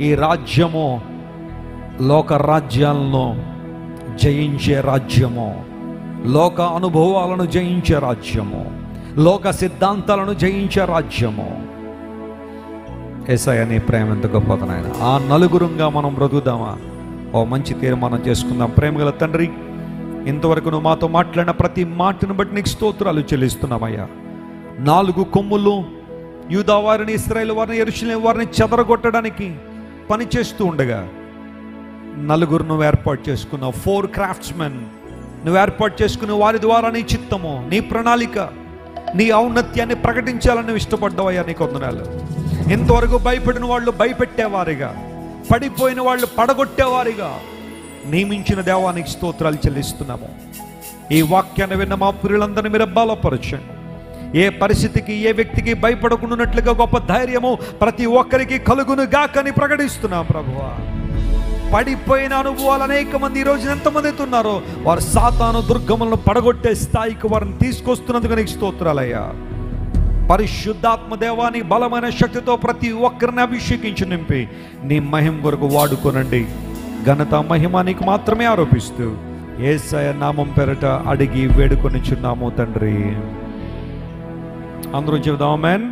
ఈ రాజ్యము లోక రాజ్యాలను జయించే రాజ్యము, లోక అనుభవాలను జయించే రాజ్యము, లోక సిద్ధాంతాలను జయించే రాజ్యము. యేసయ్య, నీ ప్రేమ ఎంత గొప్పది నాయన. ఆ నలుగురుగా మనం బ్రతుకుదామా? ఓ మంచి తీర్మానం చేసుకుందాం. ప్రేమగల తండ్రి, ఇంతవరకు నువ్వు మాతో మాట్లాడిన ప్రతి మాటను బట్టి నీకు స్తోత్రాలు చెల్లిస్తున్నామయ్యా. 4 కొమ్ములు యూదా వారిని, ఇశ్రాయేలు వారిని, యెరూషలేము వారిని చెదరగొట్టడానికి పనిచేస్తూ ఉండగా 4 నువ్వు ఏర్పాటు చేసుకున్నావు. 4 క్రాఫ్ట్స్మెన్ నువ్వు ఏర్పాటు చేసుకుని వారి ద్వారా నీ చిత్తము, నీ ప్రణాళిక, నీ ఔన్నత్యాన్ని ప్రకటించాలని నువ్వు ఇష్టపడ్డావయ్యా. నీకు వందనాలు. ఇంతవరకు భయపడిన వాళ్ళు భయపెట్టేవారిగా, పడిపోయిన వాళ్ళు పడగొట్టేవారిగా నియమించిన దేవానికి స్తోత్రాలు చెల్లిస్తున్నాము. ఈ వాక్యాన్ని విన్న మా ప్రియులందరినీ మీరు బలపరచండి. ఏ పరిస్థితికి, ఏ వ్యక్తికి భయపడకుండానట్లుగా గొప్ప ధైర్యము ప్రతి ఒక్కరికి కలుగును గాకని ప్రకటిస్తున్నాం ప్రభువా. పడిపోయిన అనుభవాలు అనేక మంది ఈరోజు ఎంతమంది ఉన్నారో వారు సాతాను దుర్గములను పడగొట్టే స్థాయికి వారిని తీసుకొస్తున్నందుకు నీకు స్తోత్రాలయ్యా. పరిశుద్ధాత్మ దేవాని బలమైన శక్తితో ప్రతి ఒక్కరిని అభిషేకించి నింపి నీ మహిమ కొరకు వాడుకోనండి. ఘనత మహిమ నీకు మాత్రమే ఆరోపిస్తూ యేసయ్య నామం పేరట అడిగి వేడుకొనిచున్నాము తండ్రి. అందరూ చెబుదాం ఆమేన్.